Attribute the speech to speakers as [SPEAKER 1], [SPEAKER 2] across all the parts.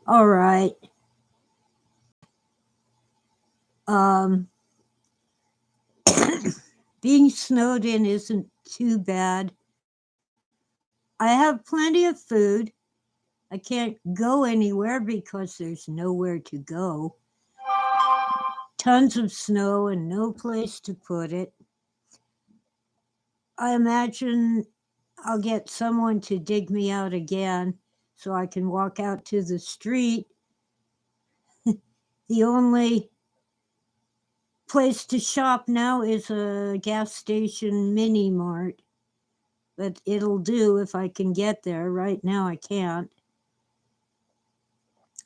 [SPEAKER 1] All right. Um, being snowed in isn't too bad. I have plenty of food. I can't go anywhere because there's nowhere to go. Tons of snow and no place to put it. I imagine I'll get someone to dig me out again so I can walk out to the street. The only place to shop now is a gas station mini mart, but it'll do if I can get there. Right now I can't.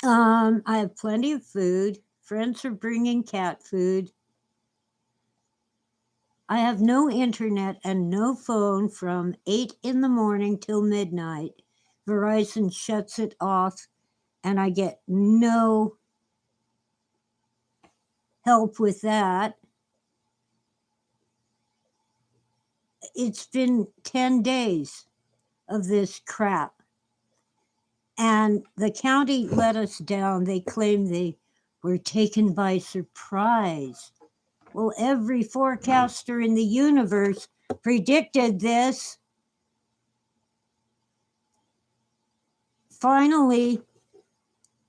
[SPEAKER 1] I have plenty of food. Friends are bringing cat food. I have no internet and no phone from 8 in the morning till midnight. Verizon shuts it off, and I get no help with that. It's been 10 days of this crap, and the county let us down. They claim they were taken by surprise. Well, every forecaster in the universe predicted this. Finally,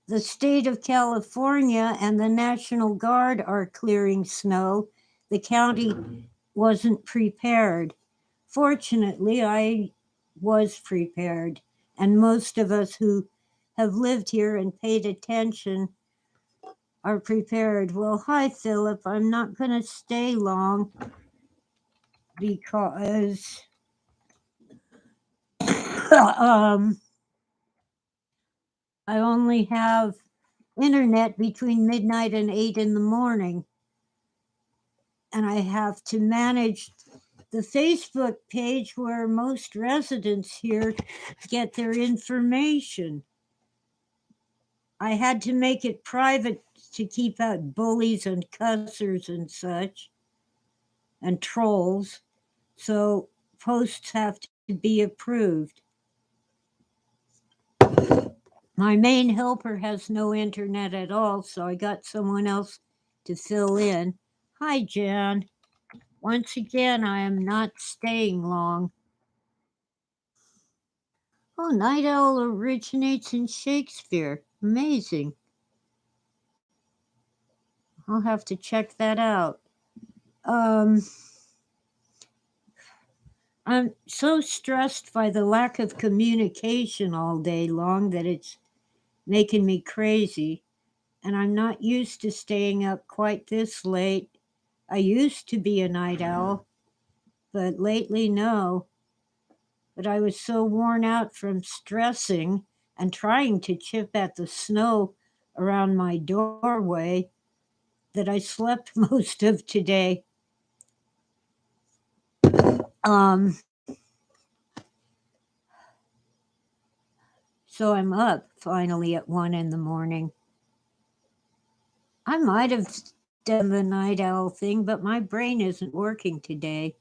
[SPEAKER 1] the state of California and the National Guard are clearing snow. The county wasn't prepared. Fortunately, I was prepared, and most of us who have lived here and paid attention are prepared. Well, hi, Philip. I'm not going to stay long because um, I only have internet between midnight and 8 in the morning, and I have to manage the Facebook page where most residents here get their information. I had to make it private to keep out bullies and cussers and such, and trolls, so posts have to be approved. My main helper has no internet at all, so I got someone else to fill in. Hi, Jan. Once again, I am not staying long. Oh, Night Owl originates in Shakespeare. Amazing. I'll have to check that out. Um, I'm so stressed by the lack of communication all day long that it's making me crazy. And I'm not used to staying up quite this late. I used to be a night owl, but lately, no. But I was so worn out from stressing and trying to chip at the snow around my doorway that I slept most of today. Um, so I'm up finally at 1 in the morning. I might have done the night owl thing, but my brain isn't working today.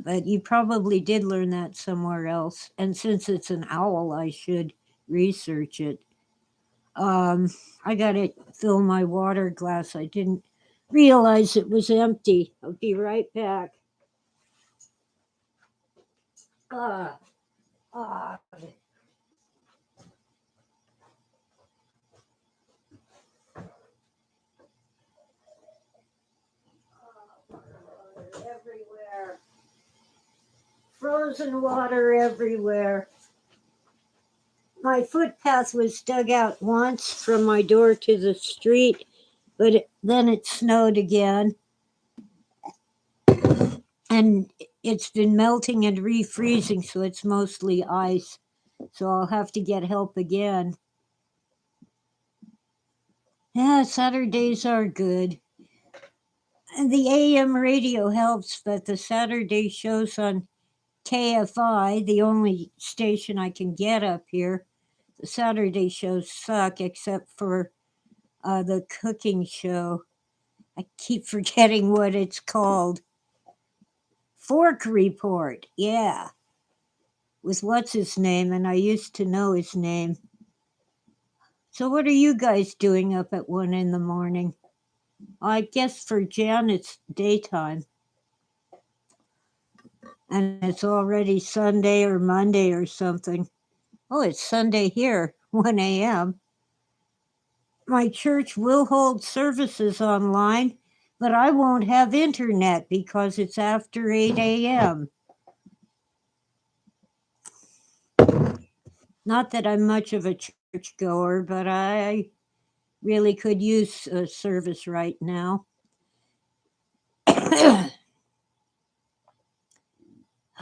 [SPEAKER 1] But you probably did learn that somewhere else. And since it's an owl, I should research it. I gotta fill my water glass. I didn't realize it was empty. I'll be right back. Ah, ah. Everywhere. Frozen water everywhere. My footpath was dug out once from my door to the street, but then it snowed again, and it's been melting and refreezing, so it's mostly ice. So I'll have to get help again. Yeah, Saturdays are good. And the AM radio helps, but the Saturday shows on KFI, the only station I can get up here, the Saturday shows suck except for the cooking show. I keep forgetting what it's called. Fork Report, yeah, with what's his name, and I used to know his name. So what are you guys doing up at 1 in the morning? I guess for Jan it's daytime. And it's already Sunday or Monday or something. Oh, it's Sunday here, 1 a.m. My church will hold services online, but I won't have internet because it's after 8 a.m. Not that I'm much of a church goer, but I really could use a service right now.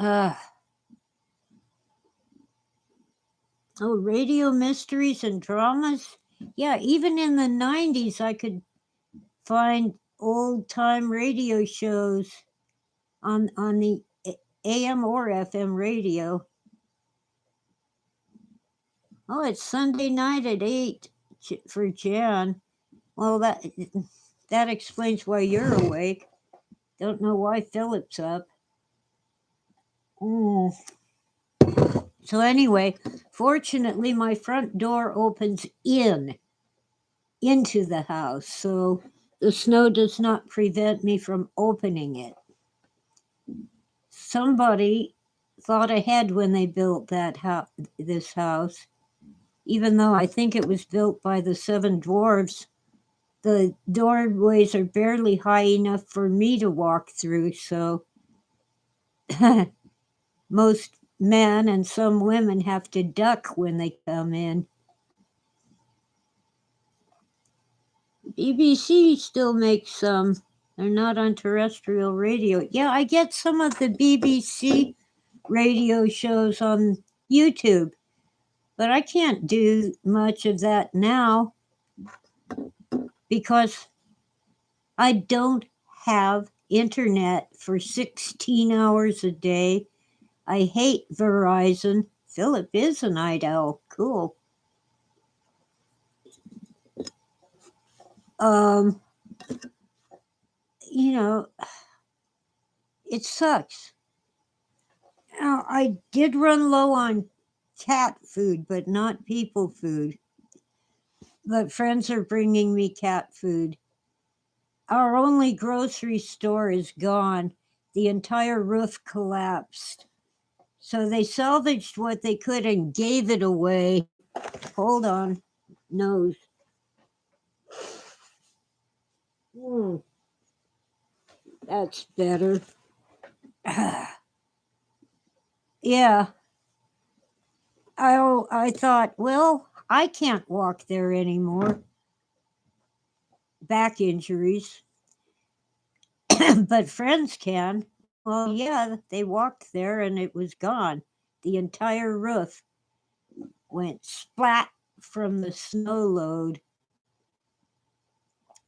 [SPEAKER 1] Oh, radio mysteries and dramas? Yeah, even in the 90s, I could find old time radio shows on the AM or FM radio. Oh, it's Sunday night at 8 for Jan. Well, that explains why you're awake. Don't know why Philip's up. Mm. So anyway, fortunately, my front door opens into the house, so the snow does not prevent me from opening it. Somebody thought ahead when they built this house. Even though I think it was built by the 7 dwarves, the doorways are barely high enough for me to walk through, so most men and some women have to duck when they come in. BBC still makes some. They're not on terrestrial radio. Yeah, I get some of the BBC radio shows on YouTube, but I can't do much of that now because I don't have internet for 16 hours a day. I hate Verizon. Philip is a night owl. Cool. You know, it sucks. Now, I did run low on cat food, but not people food. But friends are bringing me cat food. Our only grocery store is gone. The entire roof collapsed. So they salvaged what they could and gave it away. Hold on. Nose. That's better. Yeah. I thought, well, I can't walk there anymore. Back injuries. But friends can. Well, yeah, they walked there and it was gone. The entire roof went splat from the snow load.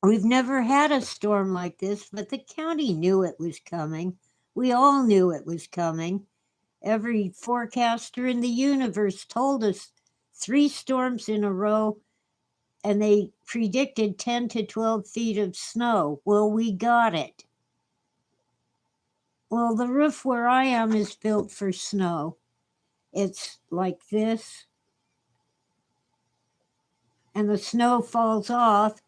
[SPEAKER 1] We've never had a storm like this, but the county knew it was coming. We all knew it was coming. Every forecaster in the universe told us 3 storms in a row, and they predicted 10 to 12 feet of snow. Well, we got it. Well, the roof where I am is built for snow. It's like this, and the snow falls off,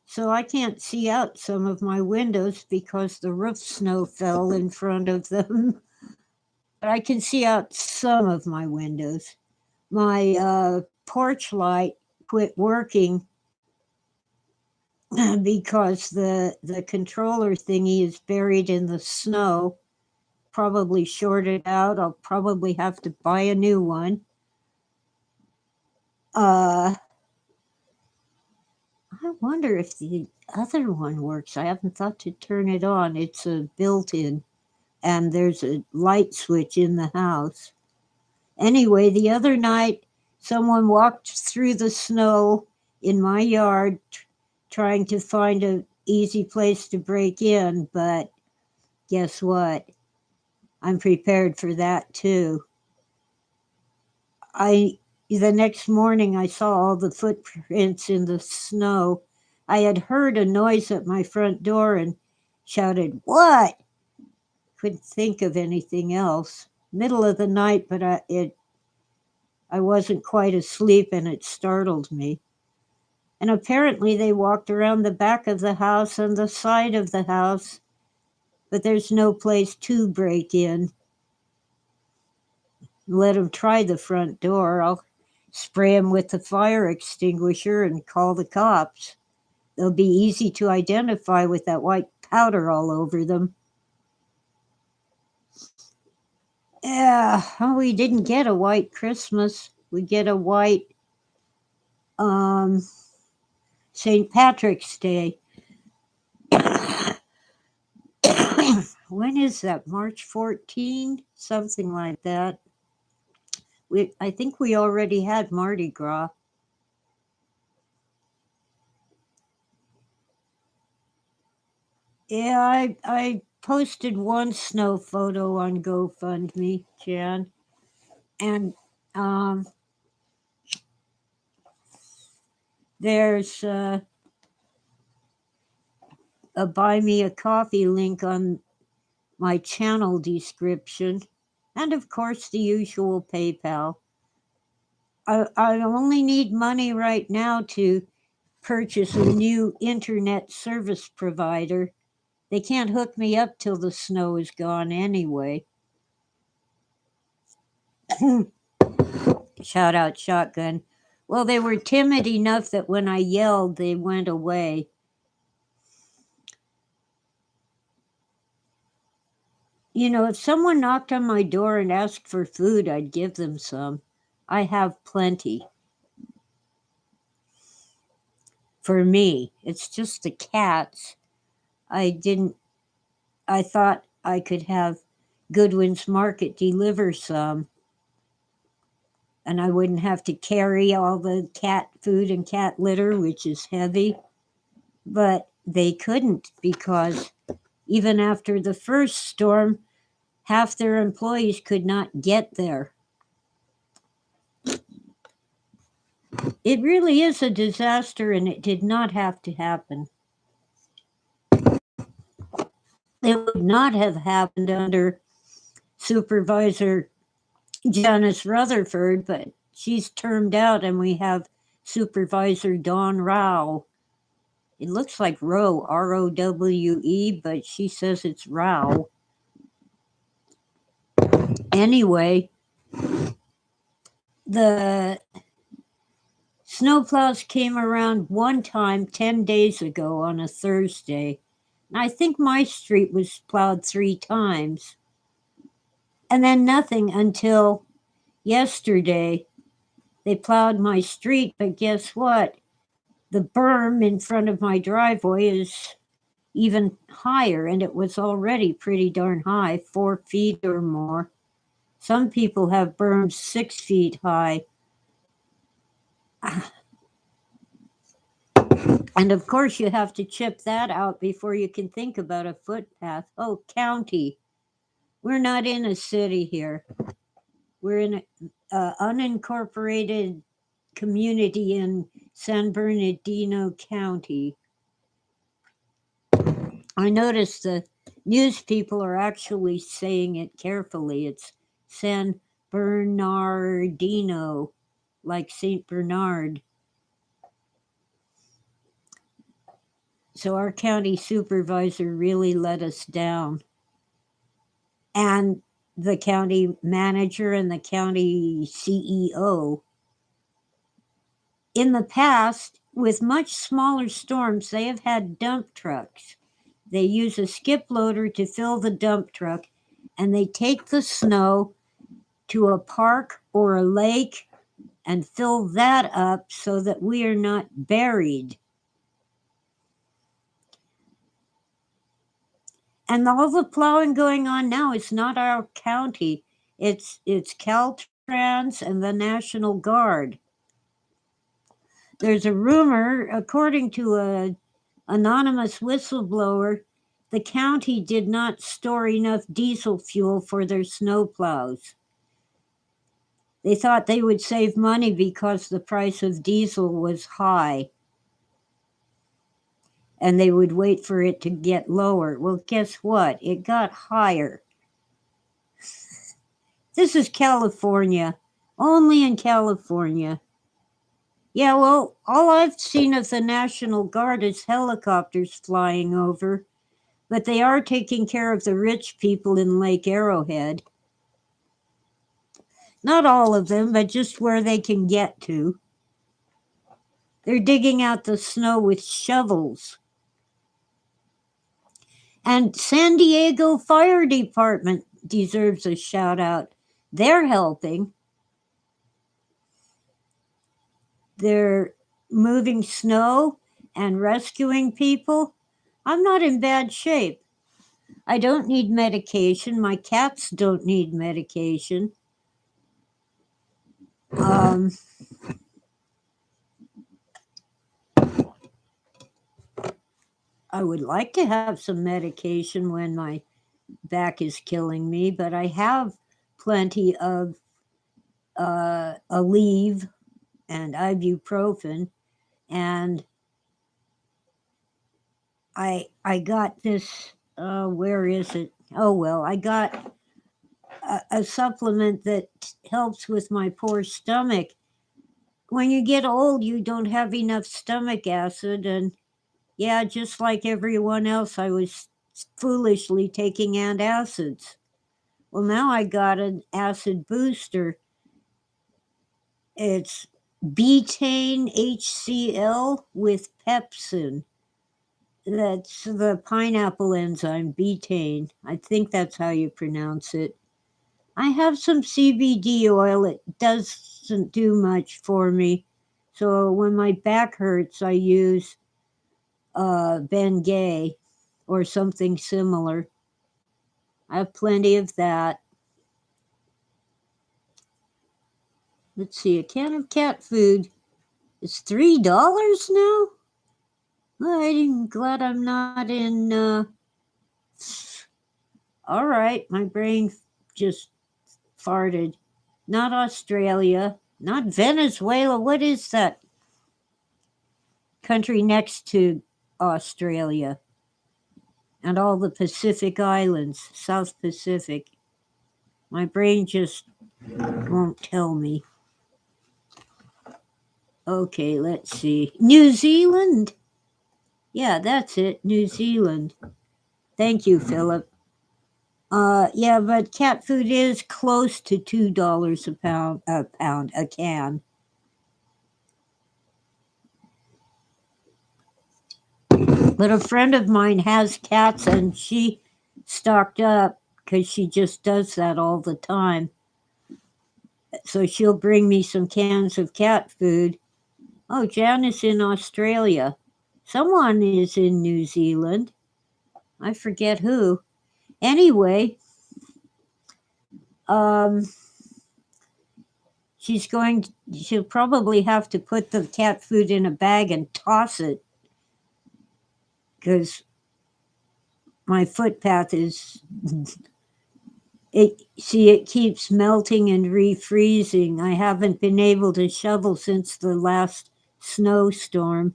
[SPEAKER 1] so I can't see out some of my windows because the roof snow fell in front of them. But I can see out some of my windows. My porch light quit working because the controller thingy is buried in the snow, probably shorted out. I'll probably have to buy a new one. I wonder if the other one works. I haven't thought to turn it on. It's a built-in, and there's a light switch in the house. Anyway, the other night, someone walked through the snow in my yard trying to find an easy place to break in, but guess what? I'm prepared for that too. The next morning, I saw all the footprints in the snow. I had heard a noise at my front door and shouted, "What?" Couldn't think of anything else. Middle of the night, but it I wasn't quite asleep and it startled me. And apparently they walked around the back of the house and the side of the house, but there's no place to break in. Let them try the front door. I'll spray them with the fire extinguisher and call the cops. They'll be easy to identify with that white powder all over them. Yeah, well, we didn't get a white Christmas. We get a white St. Patrick's Day. When is that? March 14? Something like that. I think we already had Mardi Gras. Yeah, I posted one snow photo on GoFundMe, Jan. And there's a buy me a coffee link on my channel description. And of course, the usual PayPal. I only need money right now to purchase a new internet service provider. They can't hook me up till the snow is gone anyway. Shout out Shotgun. Well, they were timid enough that when I yelled, they went away. You know, if someone knocked on my door and asked for food, I'd give them some. I have plenty. For me, it's just the cats. I thought I could have Goodwin's Market deliver some, and I wouldn't have to carry all the cat food and cat litter, which is heavy. But they couldn't, because even after the first storm, half their employees could not get there. It really is a disaster, and it did not have to happen. It would not have happened under Supervisor Janice Rutherford, but she's termed out, and we have Supervisor Dawn Rao. It looks like Rowe, R-O-W-E, but she says it's Rao. Anyway, the snowplows came around one time 10 days ago on a Thursday. I think my street was plowed 3 times. And then nothing until yesterday. They plowed my street, but guess what? The berm in front of my driveway is even higher, and it was already pretty darn high, 4 feet or more. Some people have berms 6 feet high. And of course, you have to chip that out before you can think about a footpath. Oh, county. We're not in a city here. We're in an unincorporated community in San Bernardino County. I noticed the news people are actually saying it carefully. It's San Bernardino, like St. Bernard. So our county supervisor really let us down. And the county manager and the county CEO. In the past, with much smaller storms, they have had dump trucks. They use a skip loader to fill the dump truck, and they take the snow to a park or a lake and fill that up so that we are not buried. And all the plowing going on now is not our county. It's Caltrans and the National Guard. There's a rumor, according to an anonymous whistleblower, the county did not store enough diesel fuel for their snowplows. They thought they would save money because the price of diesel was high, and they would wait for it to get lower. Well, guess what? It got higher. This is California. Only in California. Yeah, well, all I've seen of the National Guard is helicopters flying over, but they are taking care of the rich people in Lake Arrowhead. Not all of them, but just where they can get to. They're digging out the snow with shovels. And San Diego Fire Department deserves a shout out. They're helping. They're moving snow and rescuing people. I'm not in bad shape. I don't need medication. My cats don't need medication. Um, I would like to have some medication when my back is killing me, but I have plenty of Aleve and ibuprofen, and I got this. Where is it? Oh well, I got a supplement that helps with my poor stomach. When you get old, you don't have enough stomach acid, and yeah, just like everyone else, I was foolishly taking antacids. Well, now I got an acid booster. It's betaine HCl with pepsin. That's the pineapple enzyme, betaine. I think that's how you pronounce it. I have some CBD oil. It doesn't do much for me. So when my back hurts, I use Bengay or something similar. I have plenty of that. Let's see, a can of cat food is $3 now? I'm glad I'm not in. All right, my brain just farted. Not Australia, not Venezuela. What is that country next to Australia? And all the Pacific Islands, South Pacific. My brain just won't tell me. Okay, let's see. New Zealand? Yeah, that's it. New Zealand. Thank you, Philip. Yeah, but cat food is close to $2 a can. But a friend of mine has cats and she stocked up because she just does that all the time. So she'll bring me some cans of cat food. Oh, Jan is in Australia. Someone is in New Zealand. I forget who. Anyway, um, she'll probably have to put the cat food in a bag and toss it because my footpath is it keeps melting and refreezing. I haven't been able to shovel since the last snowstorm.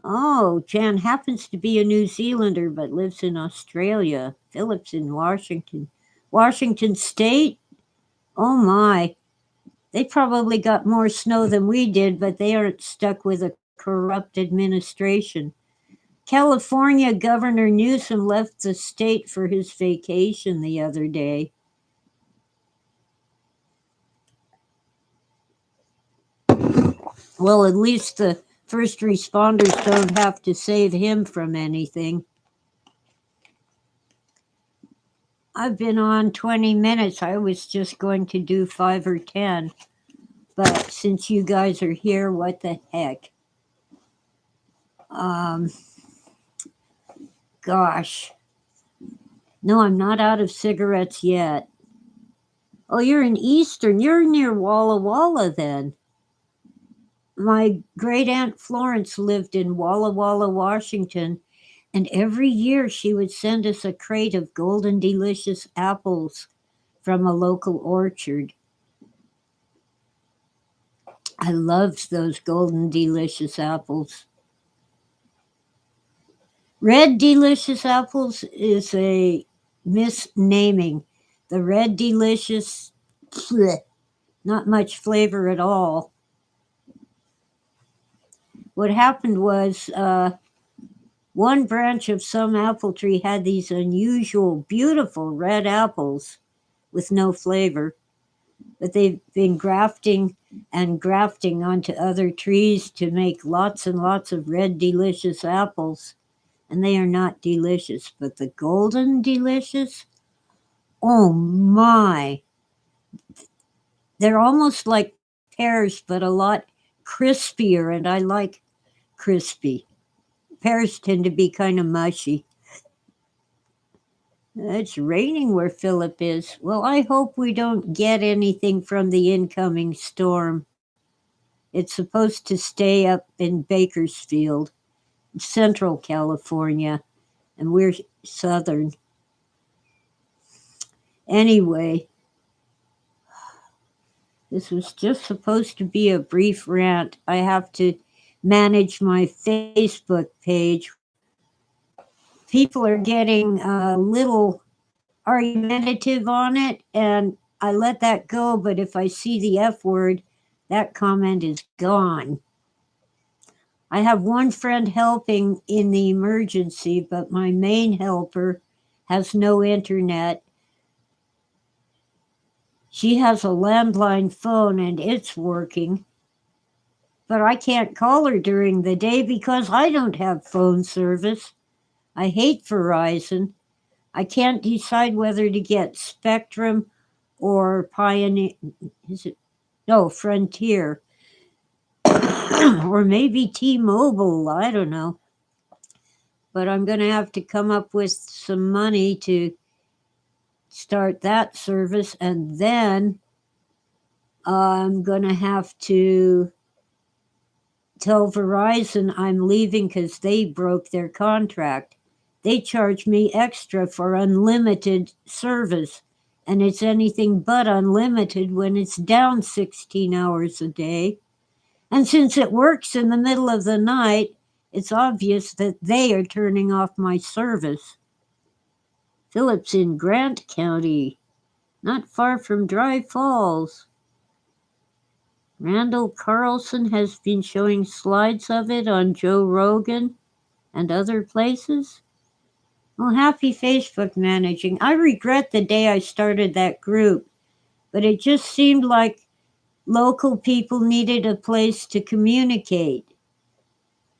[SPEAKER 1] Oh, Jan happens to be a New Zealander but lives in Australia. Philip's in Washington. Washington State? Oh my. They probably got more snow than we did, but they aren't stuck with a corrupt administration. California Governor Newsom left the state for his vacation the other day. Well, at least the first responders don't have to save him from anything. I've been on 20 minutes. I was just going to do 5 or 10. But since you guys are here, what the heck? Gosh. No, I'm not out of cigarettes yet. Oh, you're in Eastern. You're near Walla Walla then. My great aunt Florence lived in Walla Walla, Washington, and every year she would send us a crate of golden delicious apples from a local orchard. I loved those golden delicious apples. Red delicious apples is a misnaming. The red delicious, bleh, not much flavor at all. What happened was one branch of some apple tree had these unusual, beautiful red apples with no flavor, but they've been grafting and grafting onto other trees to make lots and lots of red, delicious apples. And they are not delicious, but the golden delicious, oh my. They're almost like pears, but a lot crispier, and I like crispy. Pears tend to be kind of mushy. It's raining where Philip is. Well, I hope we don't get anything from the incoming storm. It's supposed to stay up in Bakersfield, Central California, and we're southern. Anyway, this was just supposed to be a brief rant. I have to manage my Facebook page. People are getting a little argumentative on it, and I let that go, but if I see the F word, that comment is gone. I have one friend helping in the emergency, but my main helper has no internet. She has a landline phone and it's working, but I can't call her during the day because I don't have phone service. I hate Verizon. I can't decide whether to get Spectrum or Pioneer. Is it? No, Frontier. Or maybe T-Mobile. I don't know. But I'm going to have to come up with some money to start that service, and then I'm going to have to tell Verizon I'm leaving because they broke their contract. They charge me extra for unlimited service, and it's anything but unlimited when it's down 16 hours a day. And since it works in the middle of the night, it's obvious that they are turning off my service. Philip's in Grant County, not far from Dry Falls. Randall Carlson has been showing slides of it on Joe Rogan and other places. Well, happy Facebook managing. I regret the day I started that group, but it just seemed like local people needed a place to communicate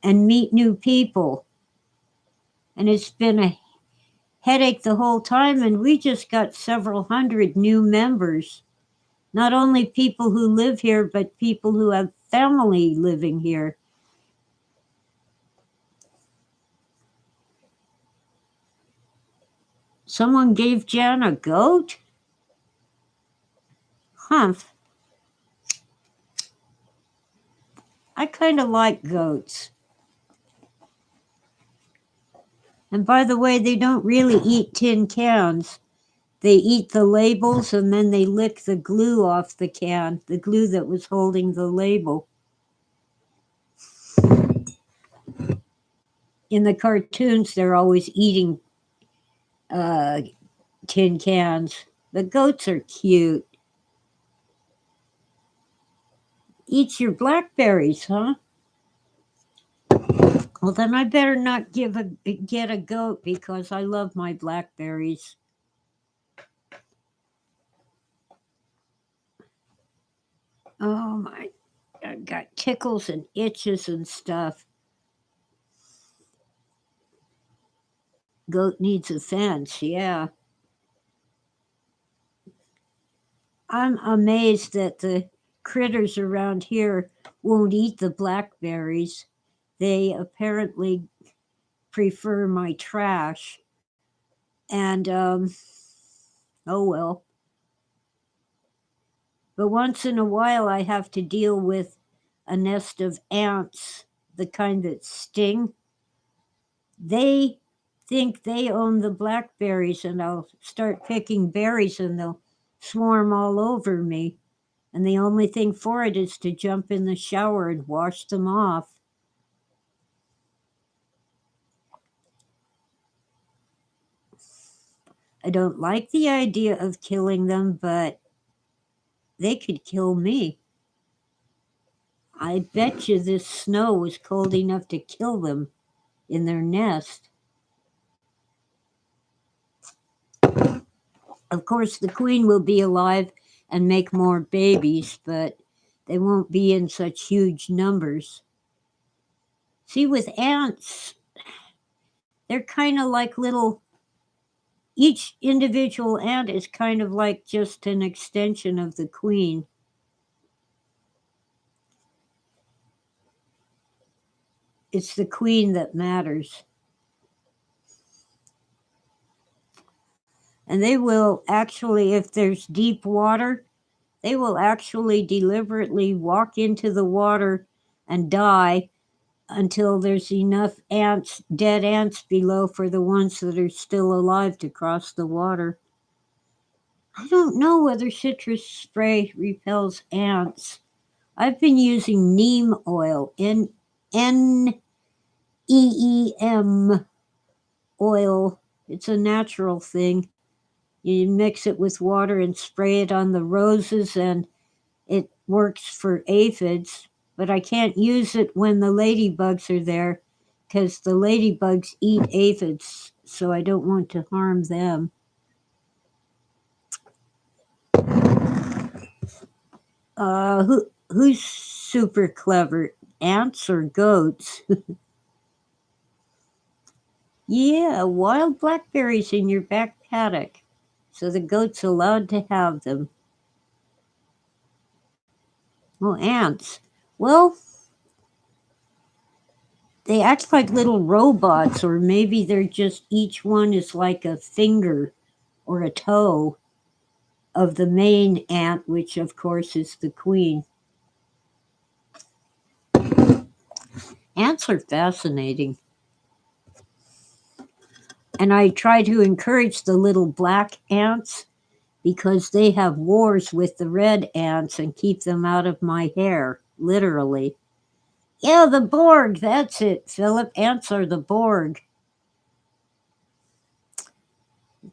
[SPEAKER 1] and meet new people. And it's been a headache the whole time, and we just got several hundred new members. Not only people who live here, but people who have family living here. Someone gave Jan a goat? Humph. I kind of like goats. And by the way, they don't really eat tin cans. They eat the labels and then they lick the glue off the can, the glue that was holding the label. In the cartoons, they're always eating tin cans. The goats are cute. Eats your blackberries, huh? Well, then I better not get a goat because I love my blackberries. Oh my, I've got tickles and itches and stuff. Goat needs a fence, yeah. I'm amazed that the critters around here won't eat the blackberries. They apparently prefer my trash. And, oh well. But once in a while, I have to deal with a nest of ants, the kind that sting. They think they own the blackberries, and I'll start picking berries and they'll swarm all over me. And the only thing for it is to jump in the shower and wash them off. I don't like the idea of killing them, but they could kill me. I bet you this snow was cold enough to kill them in their nest. Of course, the queen will be alive and make more babies, but they won't be in such huge numbers. See, with ants, they're kind of like little, each individual ant is kind of like just an extension of the queen. It's the queen that matters. And they will actually, if there's deep water, they will actually deliberately walk into the water and die until there's enough ants, dead ants below for the ones that are still alive to cross the water. I don't know whether citrus spray repels ants. I've been using neem oil, Neem oil. It's a natural thing. You mix it with water and spray it on the roses, and it works for aphids. But I can't use it when the ladybugs are there because the ladybugs eat aphids, so I don't want to harm them. Who's super clever? Ants or goats? Yeah, wild blackberries in your back paddock. So the goat's allowed to have them. Well, ants. Well, they act like little robots, or maybe they're just each one is like a finger or a toe of the main ant, which of course is the queen. Ants are fascinating. And I try to encourage the little black ants because they have wars with the red ants and keep them out of my hair, literally. Yeah, the Borg, that's it, Philip. Ants are the Borg.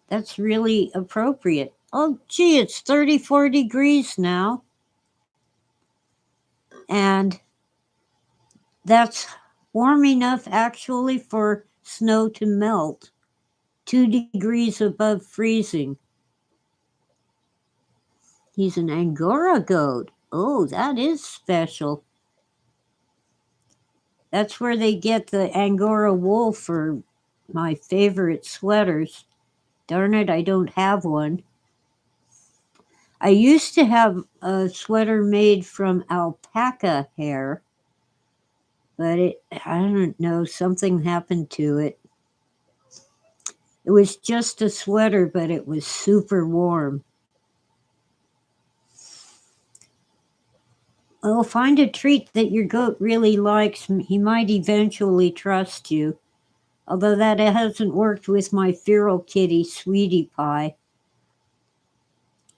[SPEAKER 1] That's really appropriate. Oh, gee, it's 34 degrees now. And that's warm enough actually for snow to melt. 2 degrees above freezing. He's an Angora goat. Oh, that is special. That's where they get the Angora wool for my favorite sweaters. Darn it, I don't have one. I used to have a sweater made from alpaca hair, but I don't know, something happened to it. It was just a sweater, but it was super warm. Well, find a treat that your goat really likes. He might eventually trust you. Although that hasn't worked with my feral kitty, Sweetie Pie.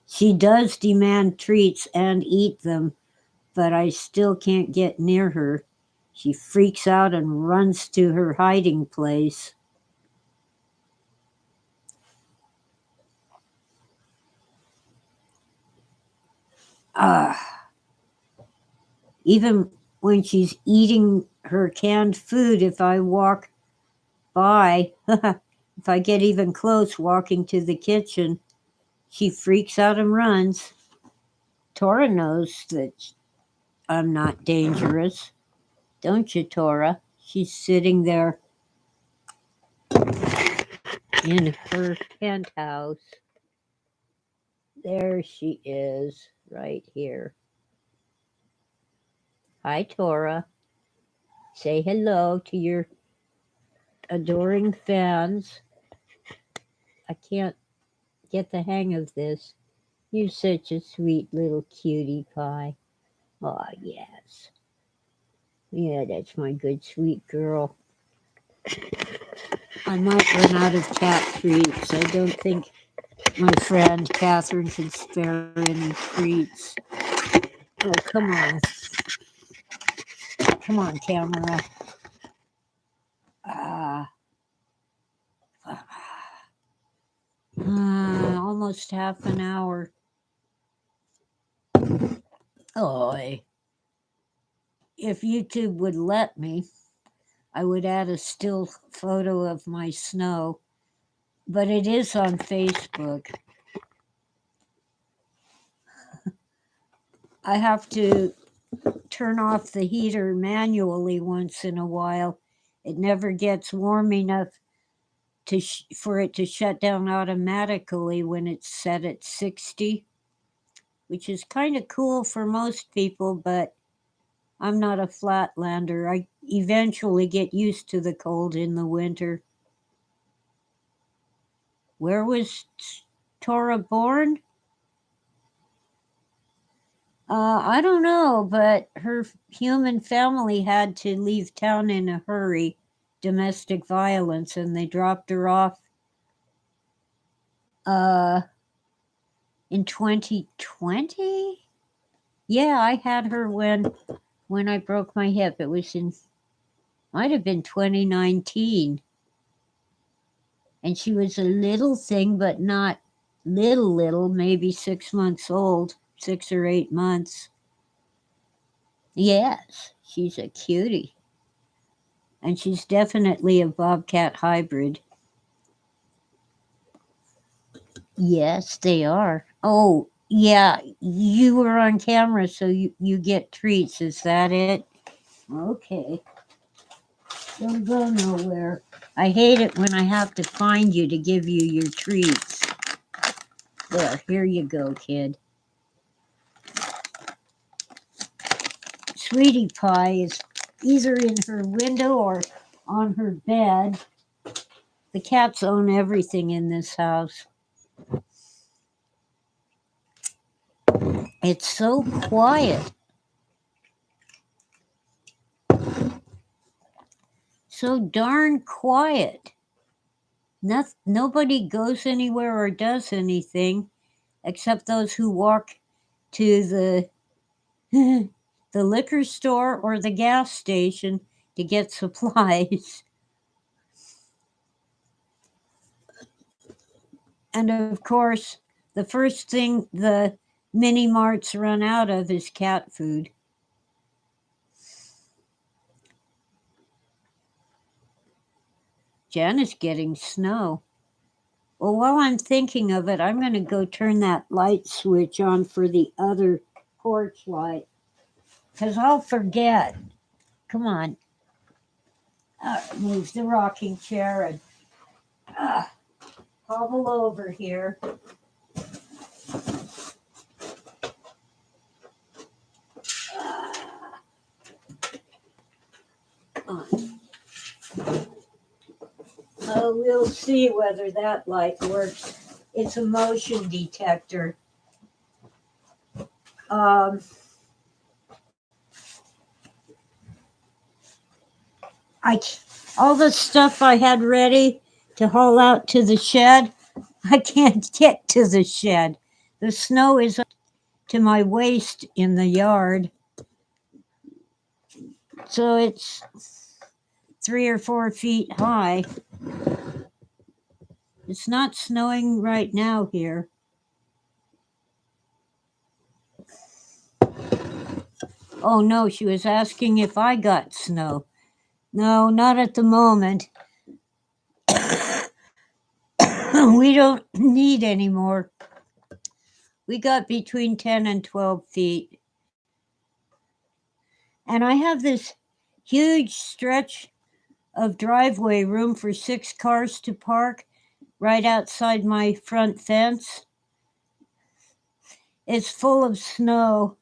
[SPEAKER 1] She does demand treats and eat them, but I still can't get near her. She freaks out and runs to her hiding place. Even when she's eating her canned food, if I walk by, if I get even close walking to the kitchen, she freaks out and runs. Tora knows that I'm not dangerous. Don't you, Tora? She's sitting there in her penthouse. There she is, right here. Hi, Tora. Say hello to your adoring fans. I can't get the hang of this. You're such a sweet little cutie pie. Oh, yes. Yeah, that's my good, sweet girl. I might run out of cat treats. I don't think my friend Catherine can spare any treats. Oh, come on. Come on, camera. Ah. Almost half an hour. Oh, if YouTube would let me, I would add a still photo of my snow, but it is on Facebook. I have to turn off the heater manually once in a while. It never gets warm enough for it to shut down automatically when it's set at 60, which is kind of cool for most people, but I'm not a flatlander. I eventually get used to the cold in the winter. Where was Tora born? I don't know, but her human family had to leave town in a hurry, domestic violence, and they dropped her off in 2020. Yeah, I had her when I broke my hip. It was might have been 2019. And she was a little thing, but not little, maybe 6 months old, 6 or 8 months. Yes, she's a cutie. And she's definitely a bobcat hybrid. Yes, they are. Oh, yeah, you were on camera, so you get treats. Is that it? Okay. Don't go nowhere. I hate it when I have to find you to give you your treats. There, here you go, kid. Sweetie Pie is either in her window or on her bed. The cats own everything in this house. It's so quiet. So darn quiet. Nobody goes anywhere or does anything except those who walk to the liquor store or the gas station to get supplies. And of course, the first thing the mini marts run out of is cat food. Jen is getting snow. Well, while I'm thinking of it, I'm going to go turn that light switch on for the other porch light because I'll forget. Come on. Move the rocking chair and hobble over here. We'll see whether that light works. It's a motion detector. All the stuff I had ready to haul out to the shed, I can't get to the shed. The snow is up to my waist in the yard. So it's 3 or 4 feet high. It's not snowing right now here. Oh no, she was asking if I got snow. No, not at the moment. We don't need any more. We got between 10 and 12 feet. And I have this huge stretch of driveway, room for 6 cars to park right outside my front fence. It's full of snow,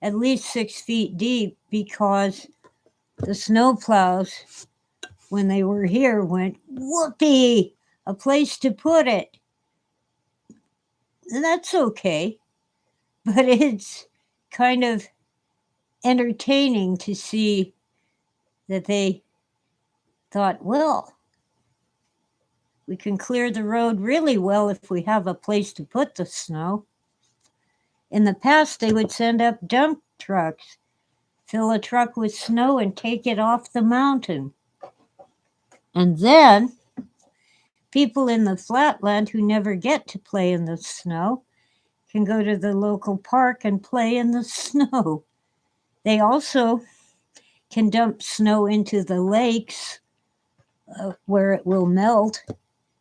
[SPEAKER 1] at least 6 feet deep, because the snowplows, when they were here, went, whoopee, a place to put it. And that's okay, but it's kind of entertaining to see that they thought, well, we can clear the road really well if we have a place to put the snow. In the past, they would send up dump trucks, fill a truck with snow and take it off the mountain. And then People in the flatland who never get to play in the snow can go to the local park and play in the snow. They also can dump snow into the lakes where it will melt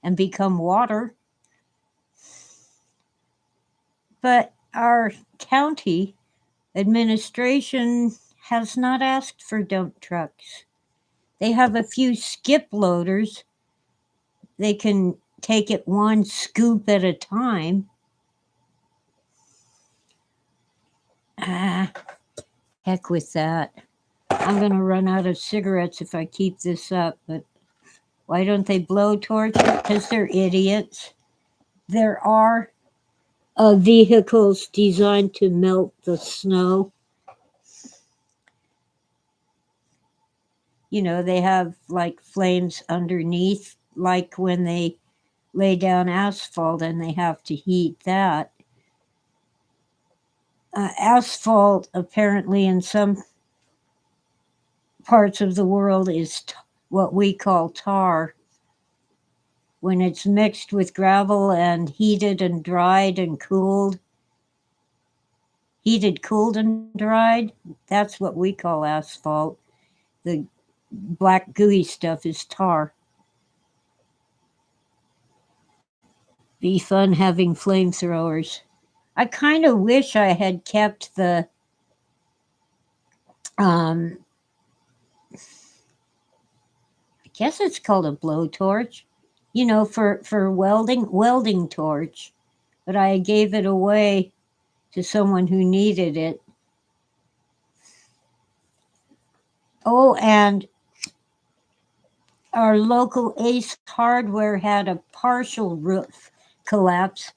[SPEAKER 1] and become water. But our county administration has not asked for dump trucks. They have a few skip loaders. They can take it one scoop at a time. Ah, heck with that. I'm going to run out of cigarettes if I keep this up, but why don't they blow torch it? Because they're idiots. There are vehicles designed to melt the snow. You know, they have like flames underneath, like when they lay down asphalt and they have to heat that. Asphalt, apparently, in some parts of the world, is what we call tar. When it's mixed with gravel and heated and dried and cooled, heated, cooled, and dried, that's what we call asphalt. The black gooey stuff is tar. Be fun having flamethrowers. I kind of wish I had kept the I guess it's called a blowtorch, you know, for welding torch, but I gave it away to someone who needed it. Oh, and our local Ace Hardware had a partial roof collapse,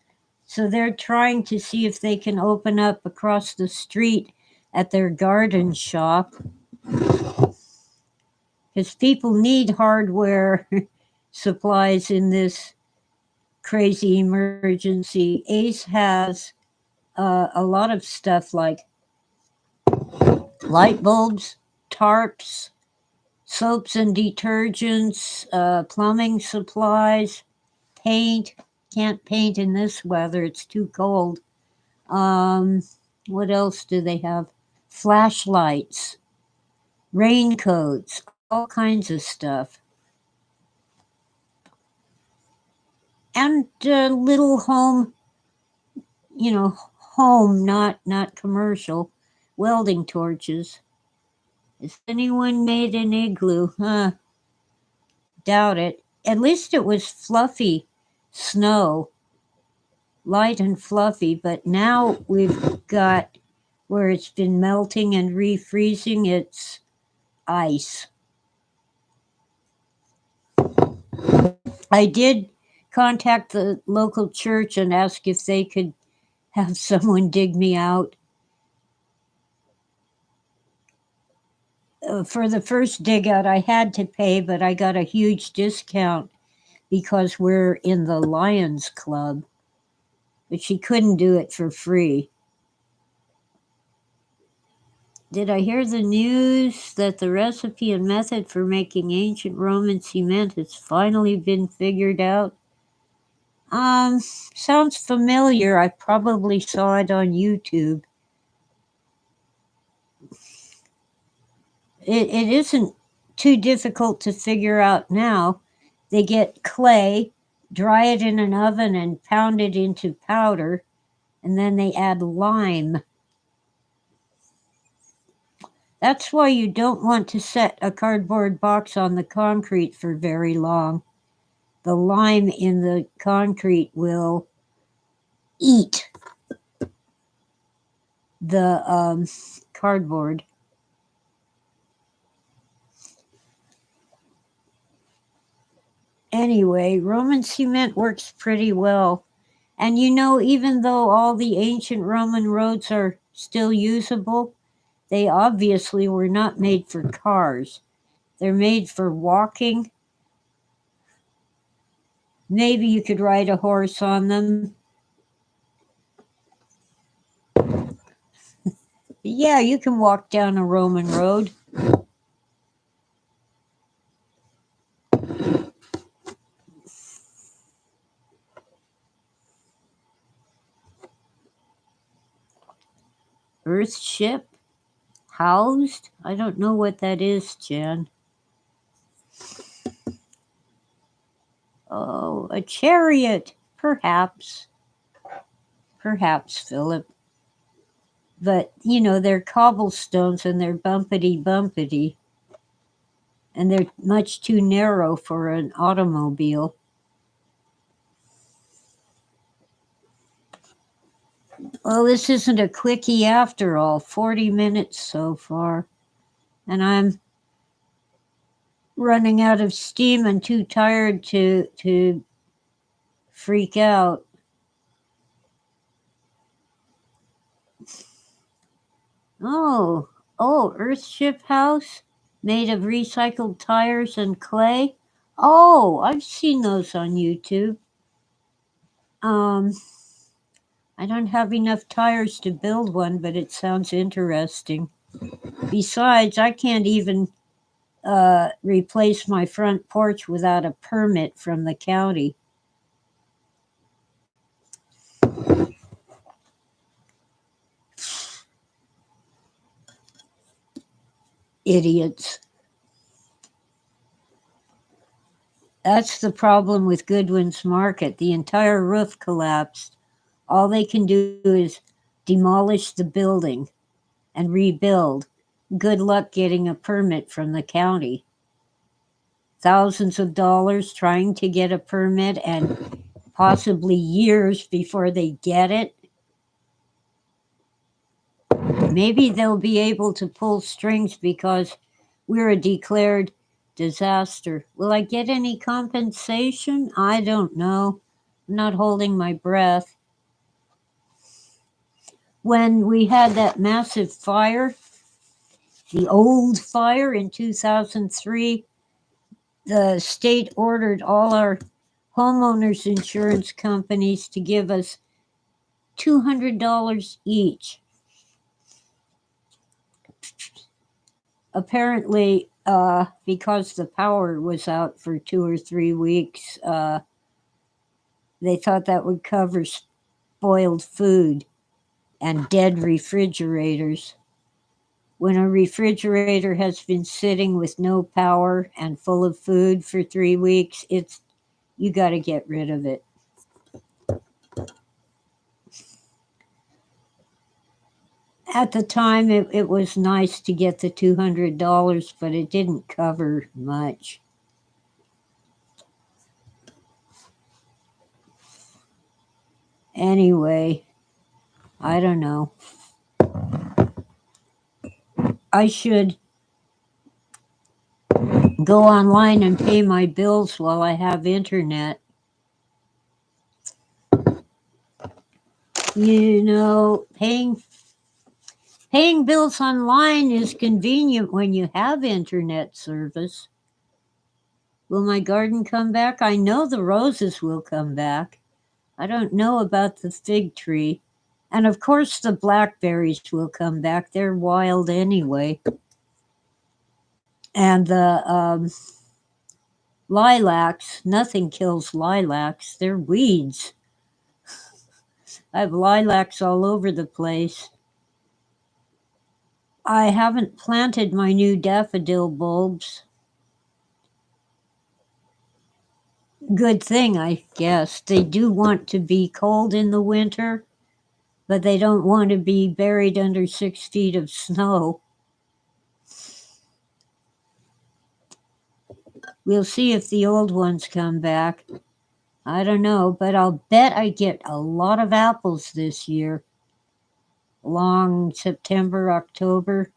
[SPEAKER 1] so they're trying to see if they can open up across the street at their garden shop. Because people need hardware supplies in this crazy emergency. Ace has a lot of stuff like light bulbs, tarps, soaps and detergents, plumbing supplies, paint. Can't paint in this weather, it's too cold. Um, what else do they have? Flashlights, raincoats, all kinds of stuff. And little home, you know, home, not commercial, welding torches. Has anyone made an igloo? Huh, doubt it. At least it was fluffy snow, light and fluffy, but now we've got where it's been melting and refreezing, it's ice. I did contact the local church and ask if they could have someone dig me out. For the first dig out, I had to pay, but I got a huge discount because we're in the Lions Club. But she couldn't do it for free. Did I hear the news that the recipe and method for making ancient Roman cement has finally been figured out? Sounds familiar. I probably saw it on YouTube. It isn't too difficult to figure out now. They get clay, dry it in an oven, and pound it into powder, and then they add lime. That's why you don't want to set a cardboard box on the concrete for very long. The lime in the concrete will eat the cardboard. Anyway, Roman cement works pretty well. And you know, even though all the ancient Roman roads are still usable, they obviously were not made for cars. They're made for walking. Maybe you could ride a horse on them. Yeah, you can walk down a Roman road. Earthship? Housed? I don't know what that is, Jen. Oh, a chariot. Perhaps. Perhaps, Philip. But, they're cobblestones and they're bumpity. And they're much too narrow for an automobile. Well, this isn't a quickie after all. 40 minutes so far. And I'm running out of steam and too tired to freak out. Oh, Earthship house made of recycled tires and clay. Oh, I've seen those on YouTube. I don't have enough tires to build one, but it sounds interesting. Besides, I can't even replace my front porch without a permit from the county. Idiots. That's the problem with Goodwin's Market. The entire roof collapsed. All they can do is demolish the building and rebuild. Good luck getting a permit from the county. Thousands of dollars trying to get a permit and possibly years before they get it. Maybe they'll be able to pull strings because we're a declared disaster. Will I get any compensation? I don't know. I'm not holding my breath. When we had that massive fire, the old fire in 2003, the state ordered all our homeowners insurance companies to give us $200 each. Apparently, because the power was out for 2 or 3 weeks, they thought that would cover spoiled food and dead refrigerators. When a refrigerator has been sitting with no power and full of food for 3 weeks, you got to get rid of it. At the time, it was nice to get the $200, but it didn't cover much. Anyway, I don't know. I should go online and pay my bills while I have internet. Paying bills online is convenient when you have internet service. Will my garden come back? I know the roses will come back. I don't know about the fig tree. And of course the blackberries will come back. They're wild anyway. And the lilacs, nothing kills lilacs. They're weeds. I have lilacs all over the place. I haven't planted my new daffodil bulbs. Good thing, I guess. They do want to be cold in the winter, but they don't want to be buried under 6 feet of snow. We'll see if the old ones come back. I don't know, but I'll bet I get a lot of apples this year. Long September, October.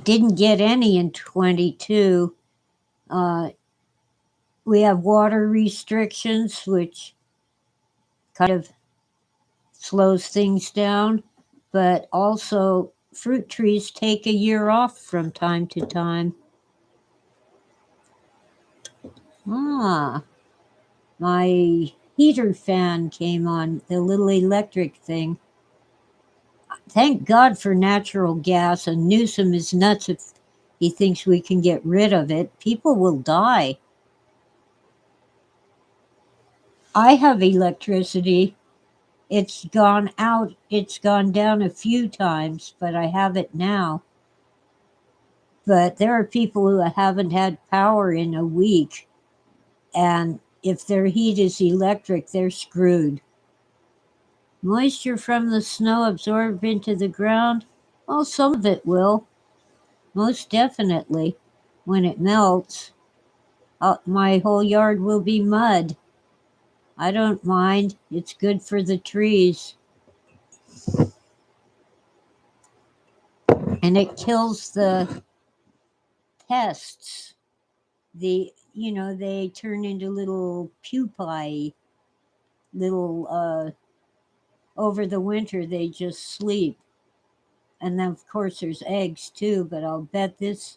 [SPEAKER 1] Didn't get any in 22. We have water restrictions, which kind of slows things down, but also fruit trees take a year off from time to time. My heater fan came on, the little electric thing. Thank God for natural gas, and Newsom is nuts if he thinks we can get rid of it. People will die. I have electricity. It's gone out, it's gone down a few times, but I have it now. But there are people who haven't had power in a week, and if their heat is electric, they're screwed. Moisture from the snow absorbed into the ground? Well, some of it will, most definitely. When it melts, my whole yard will be mud. I don't mind. It's good for the trees. And it kills the pests. They turn into little pupae, little, over the winter, they just sleep. And then, of course, there's eggs too, but I'll bet this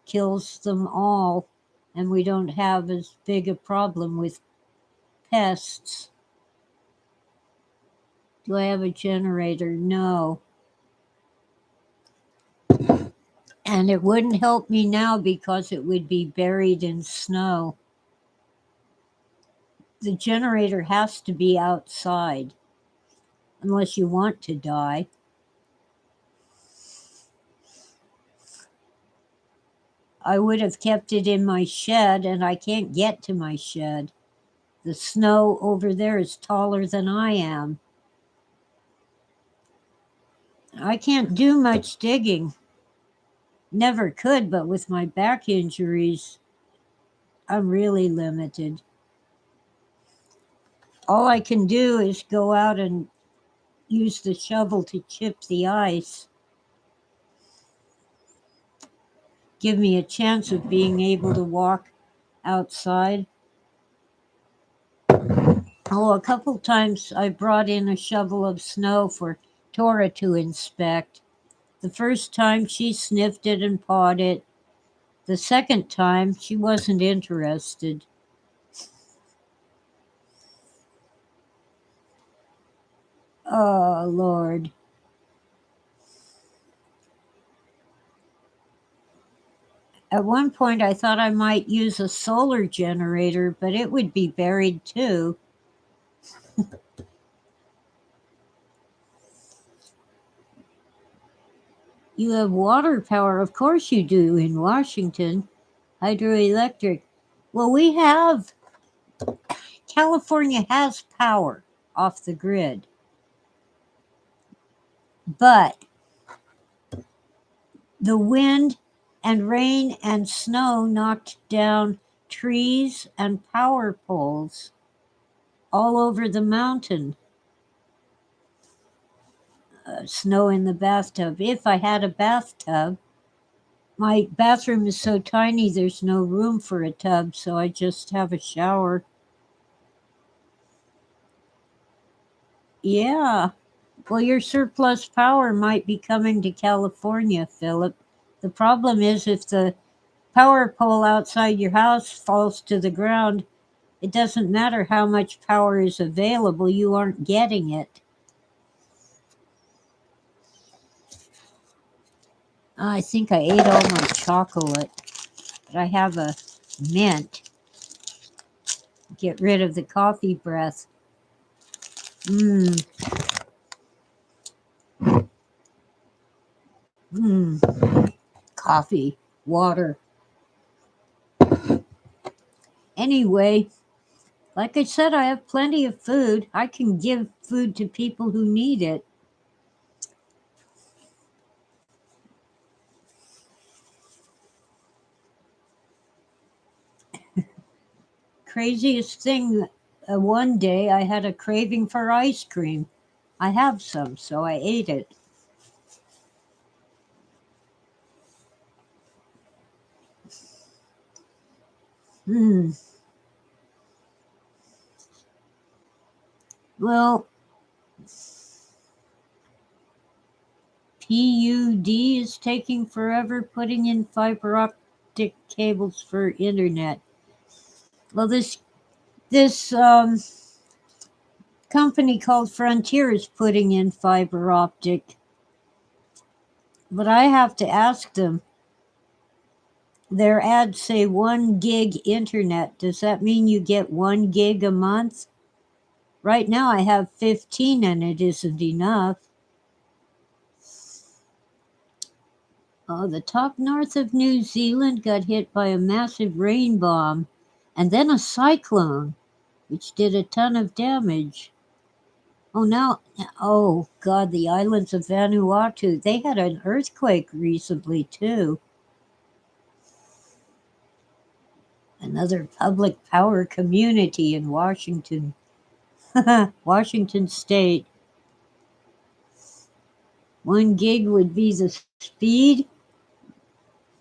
[SPEAKER 1] kills them all. And we don't have as big a problem with pests. Do I have a generator? No. And it wouldn't help me now because it would be buried in snow. The generator has to be outside unless you want to die. I would have kept it in my shed, and I can't get to my shed. The snow over there is taller than I am. I can't do much digging. Never could, but with my back injuries, I'm really limited. All I can do is go out and use the shovel to chip the ice. Give me a chance of being able to walk outside. Oh, a couple times I brought in a shovel of snow for Tora to inspect. The first time she sniffed it and pawed it. The second time she wasn't interested. Oh, Lord. At one point I thought I might use a solar generator, but it would be buried too. You have water power. Of course you do in Washington. Hydroelectric. Well, California has power off the grid, but the wind and rain and snow knocked down trees and power poles all over the mountain. Snow in the bathtub. If I had a bathtub, my bathroom is so tiny there's no room for a tub, so I just have a shower. Yeah. Well, your surplus power might be coming to California, Philip. The problem is if the power pole outside your house falls to the ground, it doesn't matter how much power is available, you aren't getting it. I think I ate all my chocolate, but I have a mint. Get rid of the coffee breath. Mmm. Mmm. Coffee. Water. Anyway, like I said, I have plenty of food. I can give food to people who need it. Craziest thing, one day I had a craving for ice cream. I have some, so I ate it. Hmm. Well, PUD is taking forever putting in fiber optic cables for internet. Well, this company called Frontier is putting in fiber optic, but I have to ask them. Their ads say 1 gig internet. Does that mean you get 1 gig a month? Right now I have 15 and it isn't enough. Oh, the top north of New Zealand got hit by a massive rain bomb and then a cyclone, which did a ton of damage. Oh, now, oh, God, the islands of Vanuatu, they had an earthquake recently, too. Another public power community in Washington. Washington State. 1 gig would be the speed.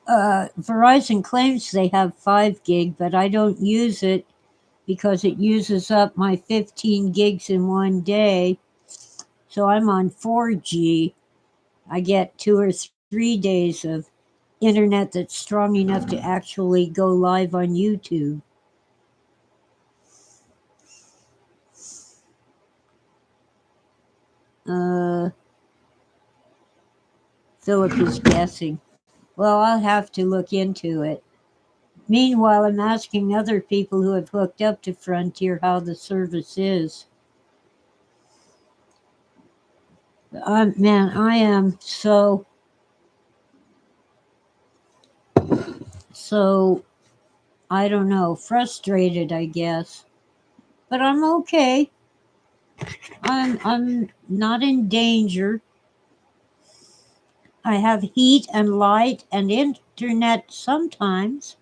[SPEAKER 1] Verizon claims they have 5 gig, but I don't use it because it uses up my 15 gigs in one day. So I'm on 4G. I get 2 or 3 days of internet that's strong enough to actually go live on YouTube. Uh, Philip is guessing. Well, I'll have to look into it. Meanwhile, I'm asking other people who have hooked up to Frontier how the service is. Man, I am so, I don't know, frustrated, I guess. But I'm okay. I'm not in danger. I have heat and light and internet sometimes.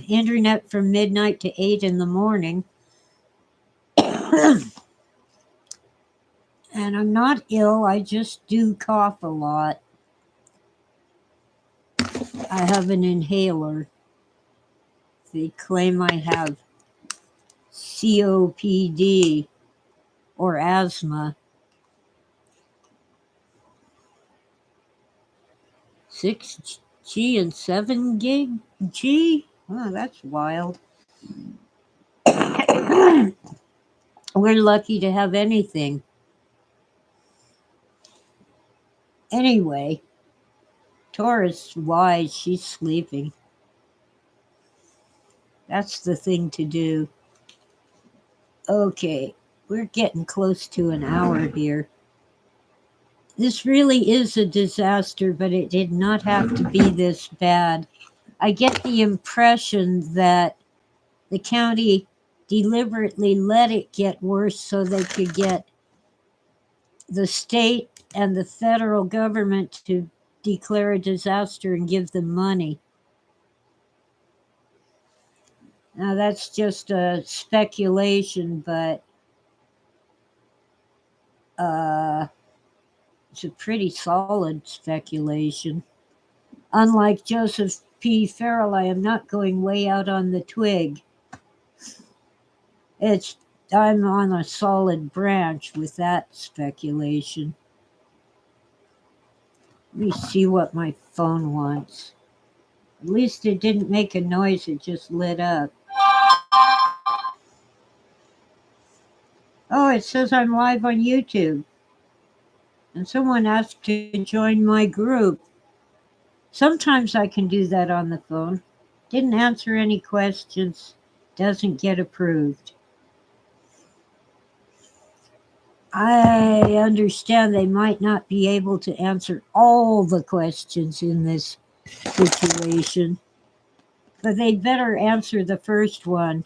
[SPEAKER 1] Internet from midnight to 8 in the morning. And I'm not ill, I just do cough a lot. I have an inhaler. They claim I have COPD or asthma. 6G and 7 gig G? Oh, that's wild. We're lucky to have anything. Anyway, Taurus wise, she's sleeping. That's the thing to do. Okay, we're getting close to an hour here. This really is a disaster, but it did not have to be this bad. I get the impression that the county deliberately let it get worse so they could get the state and the federal government to declare a disaster and give them money. Now, that's just a speculation, but it's a pretty solid speculation. Unlike Joseph P. Farrell, I am not going way out on the twig. I'm on a solid branch with that speculation. Let me see what my phone wants. At least it didn't make a noise, it just lit up. Oh, it says I'm live on YouTube. And someone asked to join my group. Sometimes I can do that on the phone. Didn't answer any questions. Doesn't get approved. I understand they might not be able to answer all the questions in this situation, but they'd better answer the first one.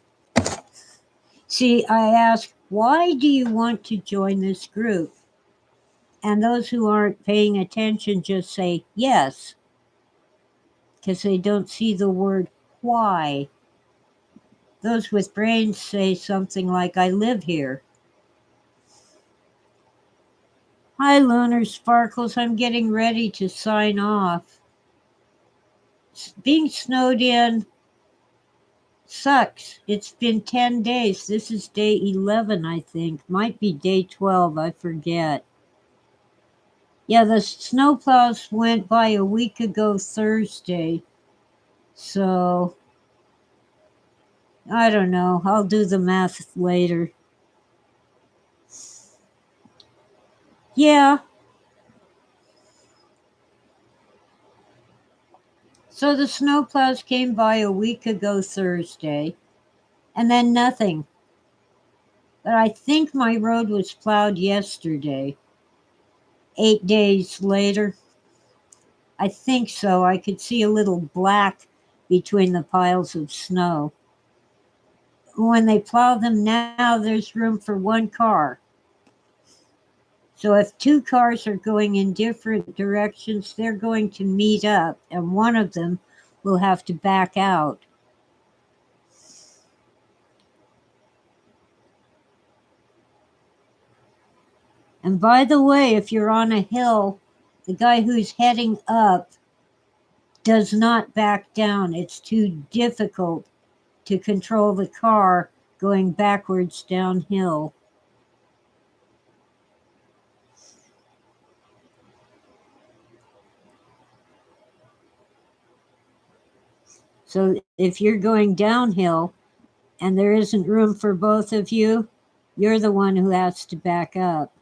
[SPEAKER 1] See, I ask, why do you want to join this group? And those who aren't paying attention just say yes, because they don't see the word why. Those with brains say something like, I live here. Hi, Lunar Sparkles. I'm getting ready to sign off. Being snowed in sucks. It's been 10 days. This is day 11, I think. Might be day 12. I forget. Yeah, the snowplows went by a week ago Thursday. So, I don't know. I'll do the math later. Yeah. So the snowplows came by a week ago Thursday. and then nothing. But I think my road was plowed yesterday. 8 days later, I think so. I could see a little black between the piles of snow. When they plow them now, there's room for one car. So if two cars are going in different directions, they're going to meet up, and one of them will have to back out. And by the way, if you're on a hill, the guy who's heading up does not back down. It's too difficult to control the car going backwards downhill. So if you're going downhill and there isn't room for both of you, you're the one who has to back up.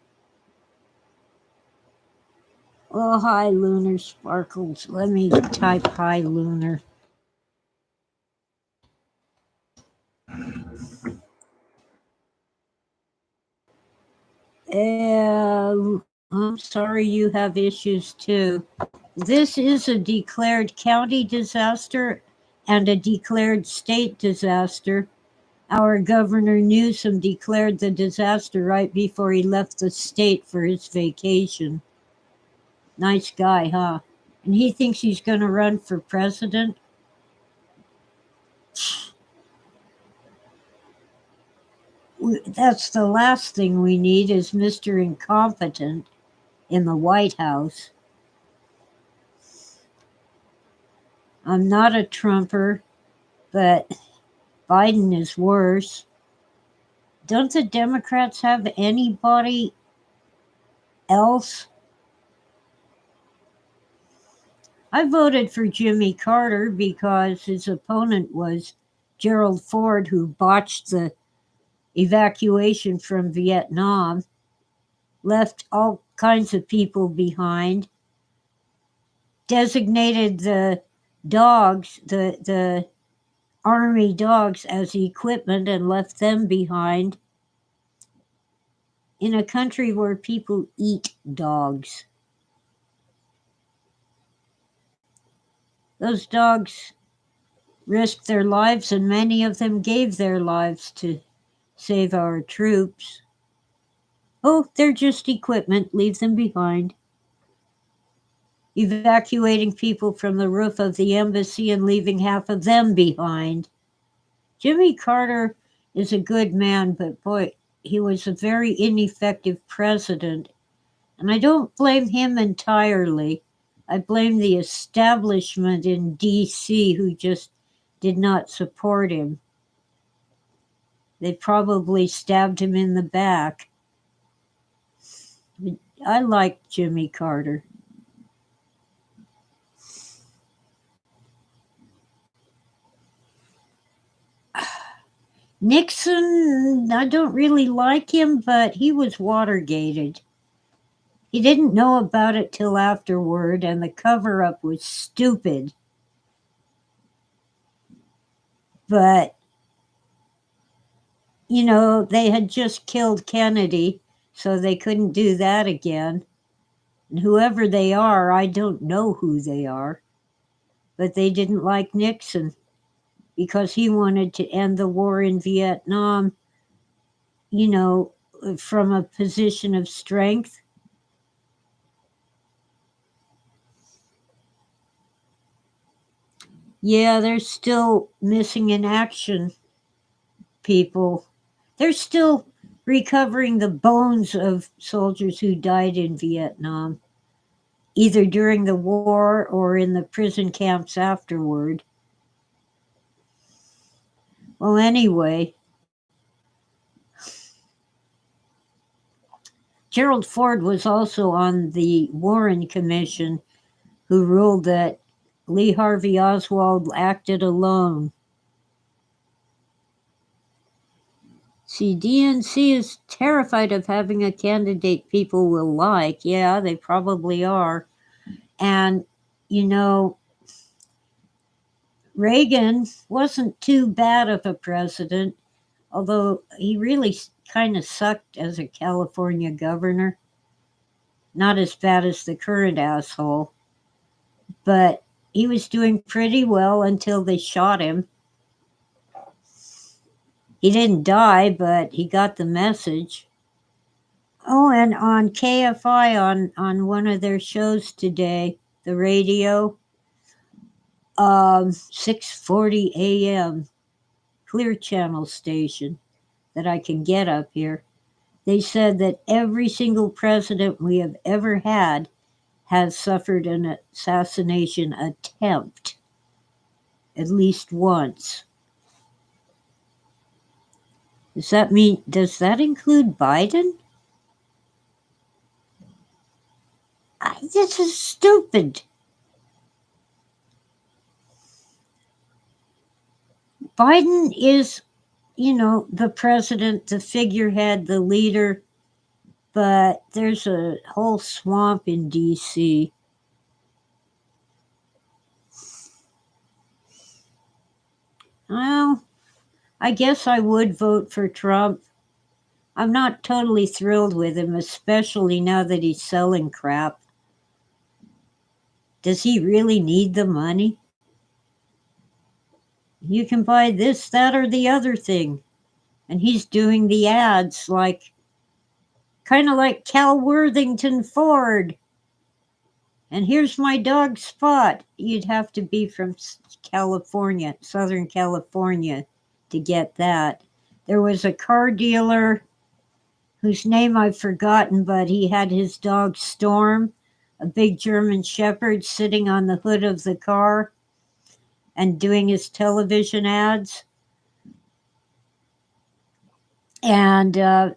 [SPEAKER 1] Oh, hi, Lunar Sparkles. Let me type hi, Lunar. I'm sorry you have issues too. This is a declared county disaster and a declared state disaster. Our Governor Newsom declared the disaster right before he left the state for his vacation. Nice guy, huh? And he thinks he's going to run for president? That's the last thing we need is Mr. Incompetent in the White House. I'm not a Trumper, but Biden is worse. Don't the Democrats have anybody else? I voted for Jimmy Carter because his opponent was Gerald Ford, who botched the evacuation from Vietnam, left all kinds of people behind, designated the dogs, the army dogs, as equipment and left them behind in a country where people eat dogs. Those dogs risked their lives, and many of them gave their lives to save our troops. Oh, they're just equipment. Leave them behind. Evacuating people from the roof of the embassy and leaving half of them behind. Jimmy Carter is a good man, but boy, he was a very ineffective president. And I don't blame him entirely. I blame the establishment in D.C. who just did not support him. They probably stabbed him in the back. I like Jimmy Carter. Nixon, I don't really like him, but he was Watergated. He didn't know about it till afterward, and the cover up was stupid. But, they had just killed Kennedy, so they couldn't do that again. And whoever they are, I don't know who they are, but they didn't like Nixon because he wanted to end the war in Vietnam, from a position of strength. Yeah, they're still missing in action, people. They're still recovering the bones of soldiers who died in Vietnam, either during the war or in the prison camps afterward. Well, anyway, Gerald Ford was also on the Warren Commission, who ruled that Lee Harvey Oswald acted alone. See, DNC is terrified of having a candidate people will like. Yeah, they probably are. And, Reagan wasn't too bad of a president, although he really kind of sucked as a California governor. Not as bad as the current asshole, but he was doing pretty well until they shot him. He didn't die, but he got the message. Oh, and on KFI, on one of their shows today, the radio, 6:40 a.m. Clear Channel station that I can get up here. They said that every single president we have ever had has suffered an assassination attempt at least once. Does that include Biden? This is stupid. Biden is, the president, the figurehead, the leader, but there's a whole swamp in D.C. Well, I guess I would vote for Trump. I'm not totally thrilled with him, especially now that he's selling crap. Does he really need the money? You can buy this, that, or the other thing. And he's doing the ads kind of like Cal Worthington Ford. And here's my dog Spot. You'd have to be from California, Southern California, to get that. There was a car dealer whose name I've forgotten, but he had his dog Storm, a big German Shepherd, sitting on the hood of the car and doing his television ads. And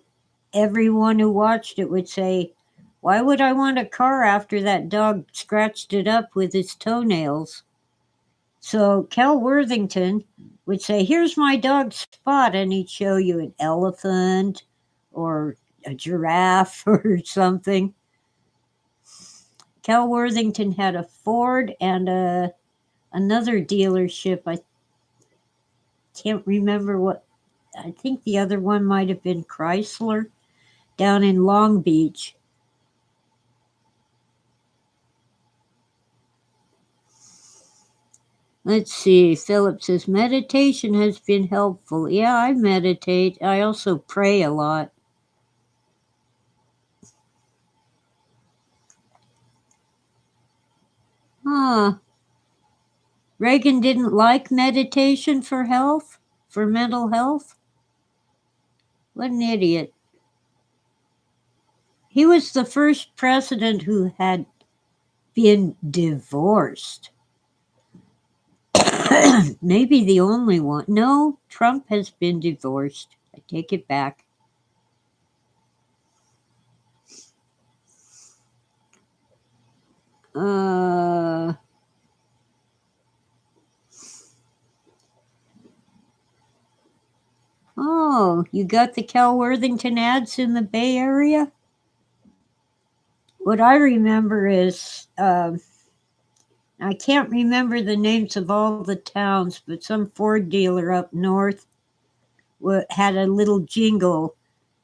[SPEAKER 1] everyone who watched it would say, "Why would I want a car after that dog scratched it up with his toenails?" So Cal Worthington would say, "Here's my dog Spot," and he'd show you an elephant or a giraffe or something. Cal Worthington had a Ford and another dealership. I can't remember what. I think the other one might have been Chrysler down in Long Beach. Let's see. Philip says, meditation has been helpful. Yeah, I meditate. I also pray a lot. Huh. Reagan didn't like meditation for health, for mental health? What an idiot. He was the first president who had been divorced. Maybe the only one. No, Trump has been divorced. I take it back. Oh, you got the Cal Worthington ads in the Bay Area? What I remember is, I can't remember the names of all the towns, but some Ford dealer up north had a little jingle.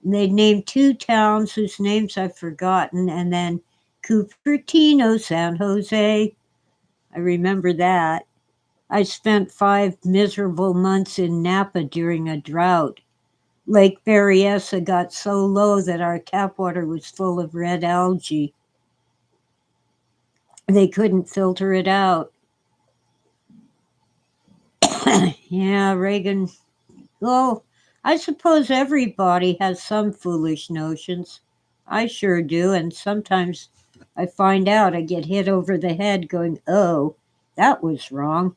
[SPEAKER 1] And they named two towns whose names I've forgotten, and then Cupertino, San Jose. I remember that. I spent 5 miserable months in Napa during a drought. Lake Berryessa got so low that our tap water was full of red algae. They couldn't filter it out. Yeah, Reagan. Well, I suppose everybody has some foolish notions. I sure do, and sometimes I find out I get hit over the head going, oh, that was wrong.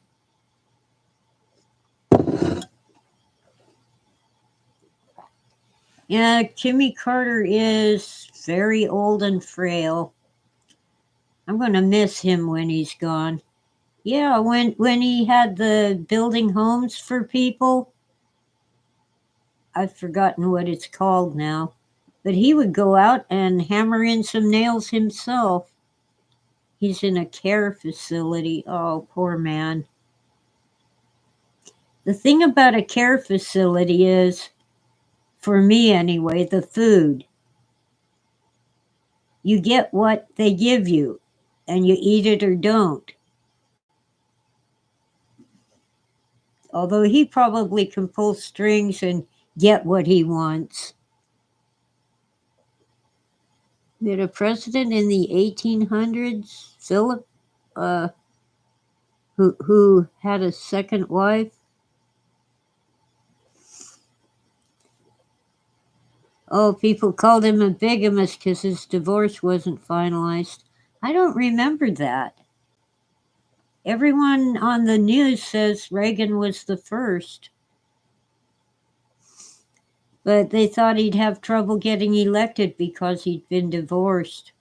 [SPEAKER 1] Yeah, Jimmy Carter is very old and frail. I'm going to miss him when he's gone. Yeah, when he had the building homes for people, I've forgotten what it's called now, but he would go out and hammer in some nails himself. He's in a care facility. Oh, poor man. The thing about a care facility is, for me anyway, the food. You get what they give you, and you eat it or don't. Although he probably can pull strings and get what he wants. We had a president in the 1800s, Philip, uh, who had a second wife. Oh, people called him a bigamist because his divorce wasn't finalized. I don't remember that. Everyone on the news says Reagan was the first, but they thought he'd have trouble getting elected because he'd been divorced.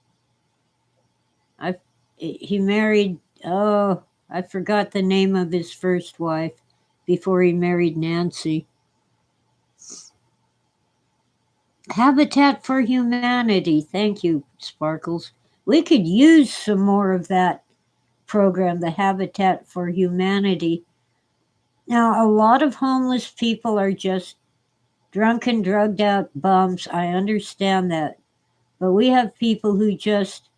[SPEAKER 1] He married, oh, I forgot the name of his first wife before he married Nancy. Habitat for Humanity. Thank you, Sparkles. We could use some more of that program, the Habitat for Humanity. Now, a lot of homeless people are just drunken, drugged out bums. I understand that. But we have people who just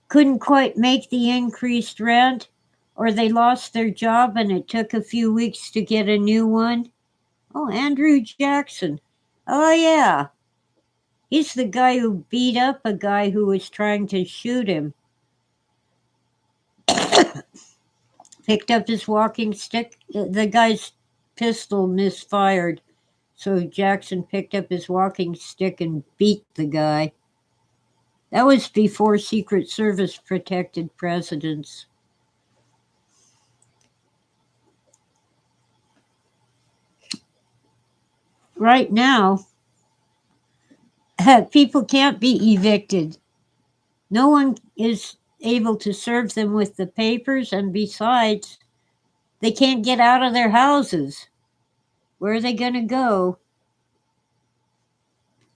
[SPEAKER 1] couldn't quite make the increased rent, or they lost their job and it took a few weeks to get a new one. Oh, Andrew Jackson. Oh, yeah. He's the guy who beat up a guy who was trying to shoot him. Picked up his walking stick. The guy's pistol misfired. So Jackson picked up his walking stick and beat the guy. That was before Secret Service protected presidents. Right now, people can't be evicted. No one is able to serve them with the papers, and besides, they can't get out of their houses. Where are they going to go?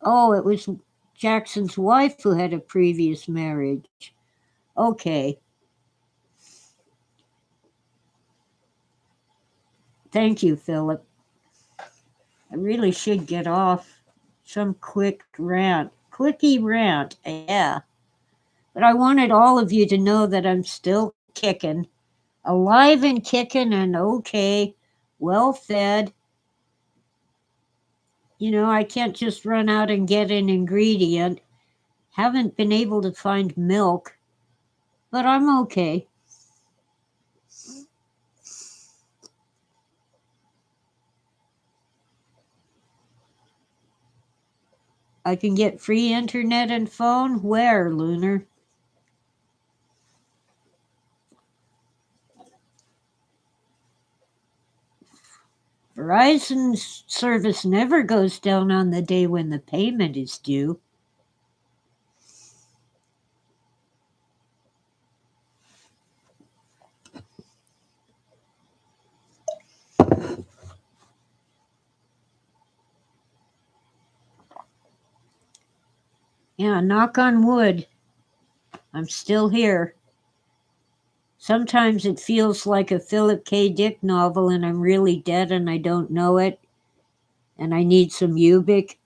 [SPEAKER 1] Oh, it was Jackson's wife who had a previous marriage. Okay. Thank you, Philip. I really should get off some quick rant. Quickie rant, yeah. But I wanted all of you to know that I'm still kicking. Alive and kicking and okay. Well fed. You know, I can't just run out and get an ingredient. Haven't been able to find milk. But I'm okay. I can get free internet and phone? Where, Lunar? Verizon's service never goes down on the day when the payment is due. Yeah, knock on wood. I'm still here. Sometimes it feels like a Philip K. Dick novel and I'm really dead and I don't know it. And I need some Ubik.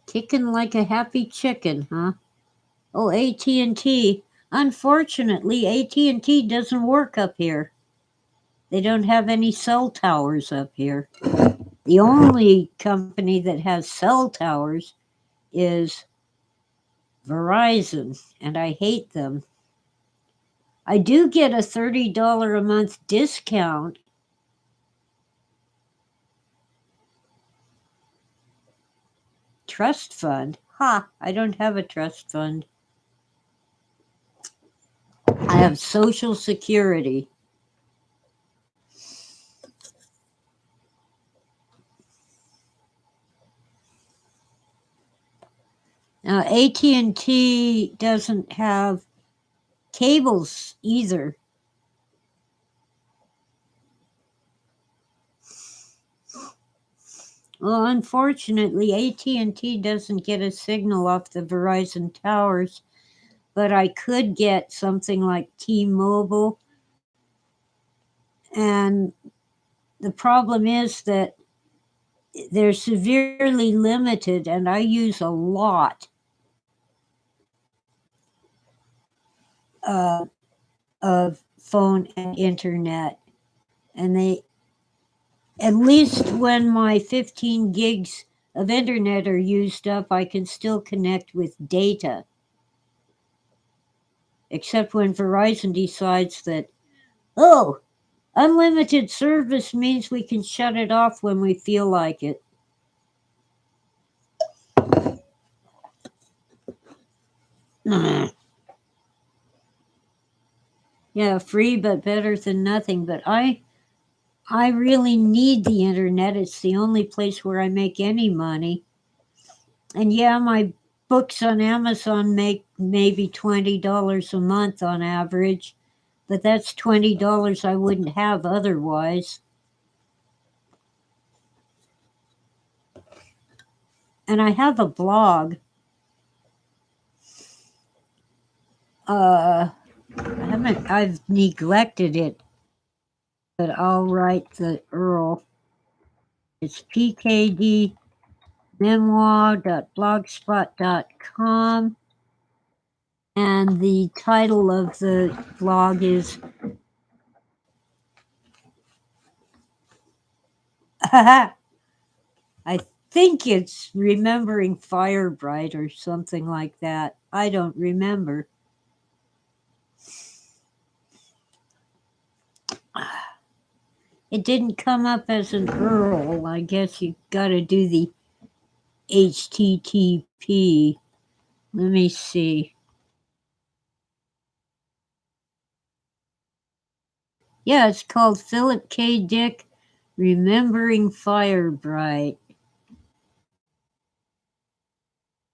[SPEAKER 1] Kicking like a happy chicken, huh? Oh, AT&T. Unfortunately, AT&T doesn't work up here. They don't have any cell towers up here. The only company that has cell towers is Verizon, and I hate them. I do get a $30 a month discount. Trust fund? Ha, I don't have a trust fund. I have Social Security. Now, AT&T doesn't have cables either. Well, unfortunately, AT&T doesn't get a signal off the Verizon towers, but I could get something like T-Mobile And the problem is that they're severely limited, and I use a lot of phone and internet. And they, at least when my 15 gigs of internet are used up, I can still connect with data. Except when Verizon decides that, oh, unlimited service means we can shut it off when we feel like it. Yeah, free but better than nothing. But I really need the internet. It's the only place where I make any money. And yeah, my books on Amazon make maybe $20 a month on average, but that's $20 I wouldn't have otherwise. And I have a blog. I've neglected it, but I'll write the URL. It's pkdmemoir.blogspot.com. And the title of the blog is I think it's Remembering Firebright or something like that. I don't remember. It didn't come up as an URL. I guess you gotta do the HTTP. Let me see. Yeah, it's called Philip K. Dick Remembering Firebright.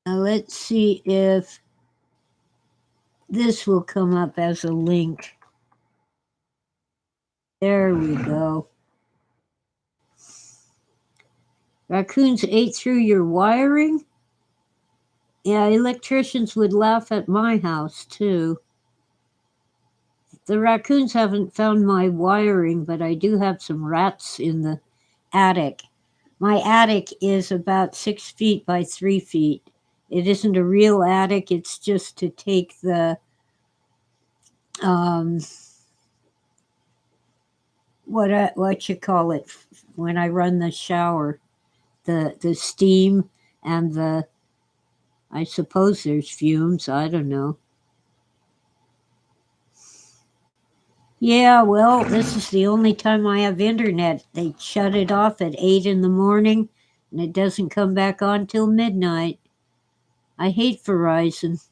[SPEAKER 1] Now let's see if this will come up as a link. There we go. Raccoons ate through your wiring? Yeah, electricians would laugh at my house too. The raccoons haven't found my wiring, but I do have some rats in the attic. My attic is about 6 feet by 3 feet. It isn't a real attic, it's just to take the um, what you call it when I run the shower, the steam and the, I suppose there's fumes, I don't know. Yeah, well, this is the only time I have internet. They shut it off at 8 in the morning and it doesn't come back on till midnight. I hate Verizon.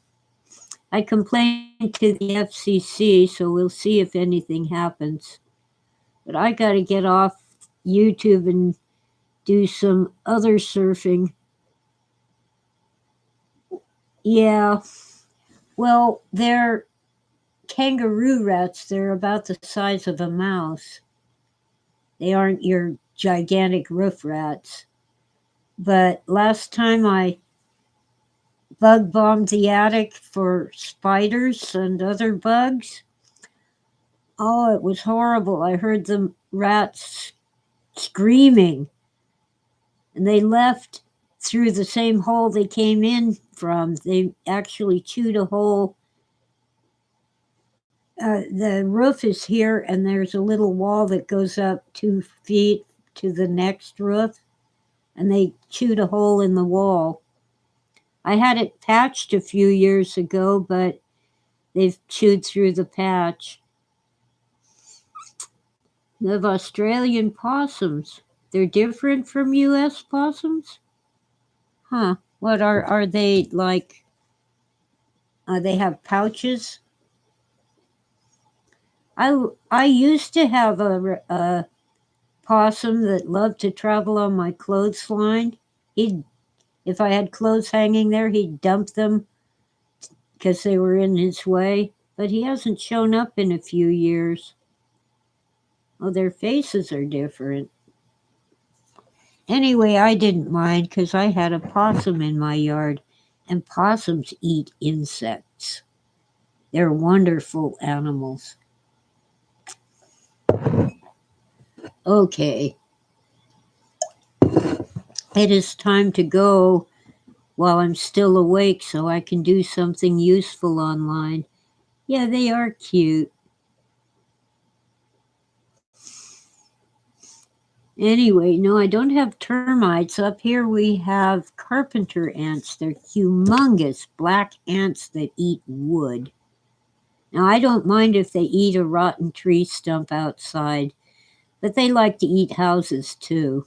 [SPEAKER 1] I complained to the FCC, so we'll see if anything happens. But I gotta get off YouTube and do some other surfing. Yeah, well, they're kangaroo rats. They're about the size of a mouse. They aren't your gigantic roof rats. But last time I bug bombed the attic for spiders and other bugs, oh, it was horrible. I heard the rats screaming, and they left through the same hole they came in from. They actually chewed a hole. The roof is here, and there's a little wall that goes up 2 feet to the next roof, and they chewed a hole in the wall. I had it patched a few years ago, but they've chewed through the patch. They have Australian possums. They're different from US possums? Huh. What are they like? They have pouches? I used to have a possum that loved to travel on my clothesline. He'd, if I had clothes hanging there, he'd dump them because they were in his way. But he hasn't shown up in a few years. Oh, their faces are different. Anyway, I didn't mind because I had a possum in my yard, and possums eat insects. They're wonderful animals. Okay, it is time to go while I'm still awake so I can do something useful online. Yeah, they are cute. Anyway, no, I don't have termites. Up here we have carpenter ants. They're humongous black ants that eat wood. Now, I don't mind if they eat a rotten tree stump outside, but they like to eat houses too.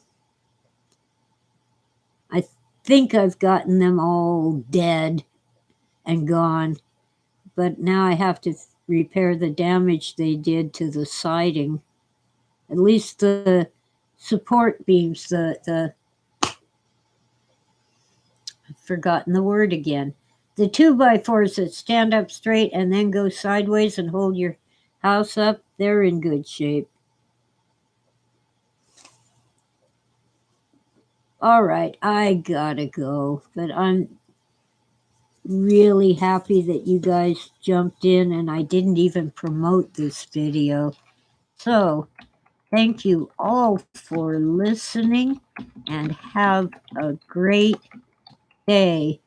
[SPEAKER 1] I think I've gotten them all dead and gone, but now I have to repair the damage they did to the siding. At least the support beams, I've forgotten the word again. The 2x4s that stand up straight and then go sideways and hold your house up, they're in good shape. All right, I gotta go, but I'm really happy that you guys jumped in and I didn't even promote this video. So, thank you all for listening and have a great day.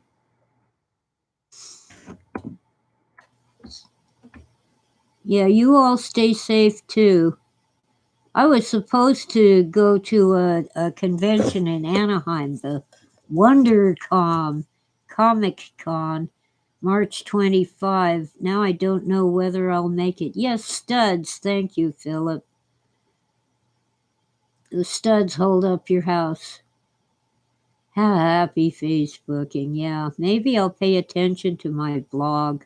[SPEAKER 1] Yeah, you all stay safe too. I was supposed to go to a convention in Anaheim, the WonderCon, Comic Con, March 25. Now I don't know whether I'll make it. Yes, studs. Thank you, Philip. The studs hold up your house. Happy Facebooking. Yeah, maybe I'll pay attention to my blog.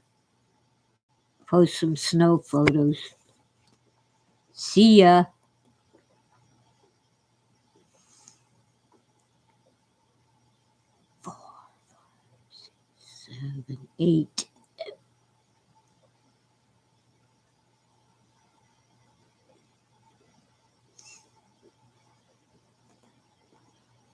[SPEAKER 1] Post some snow photos. See ya. 4, 5, 6, 7, 8.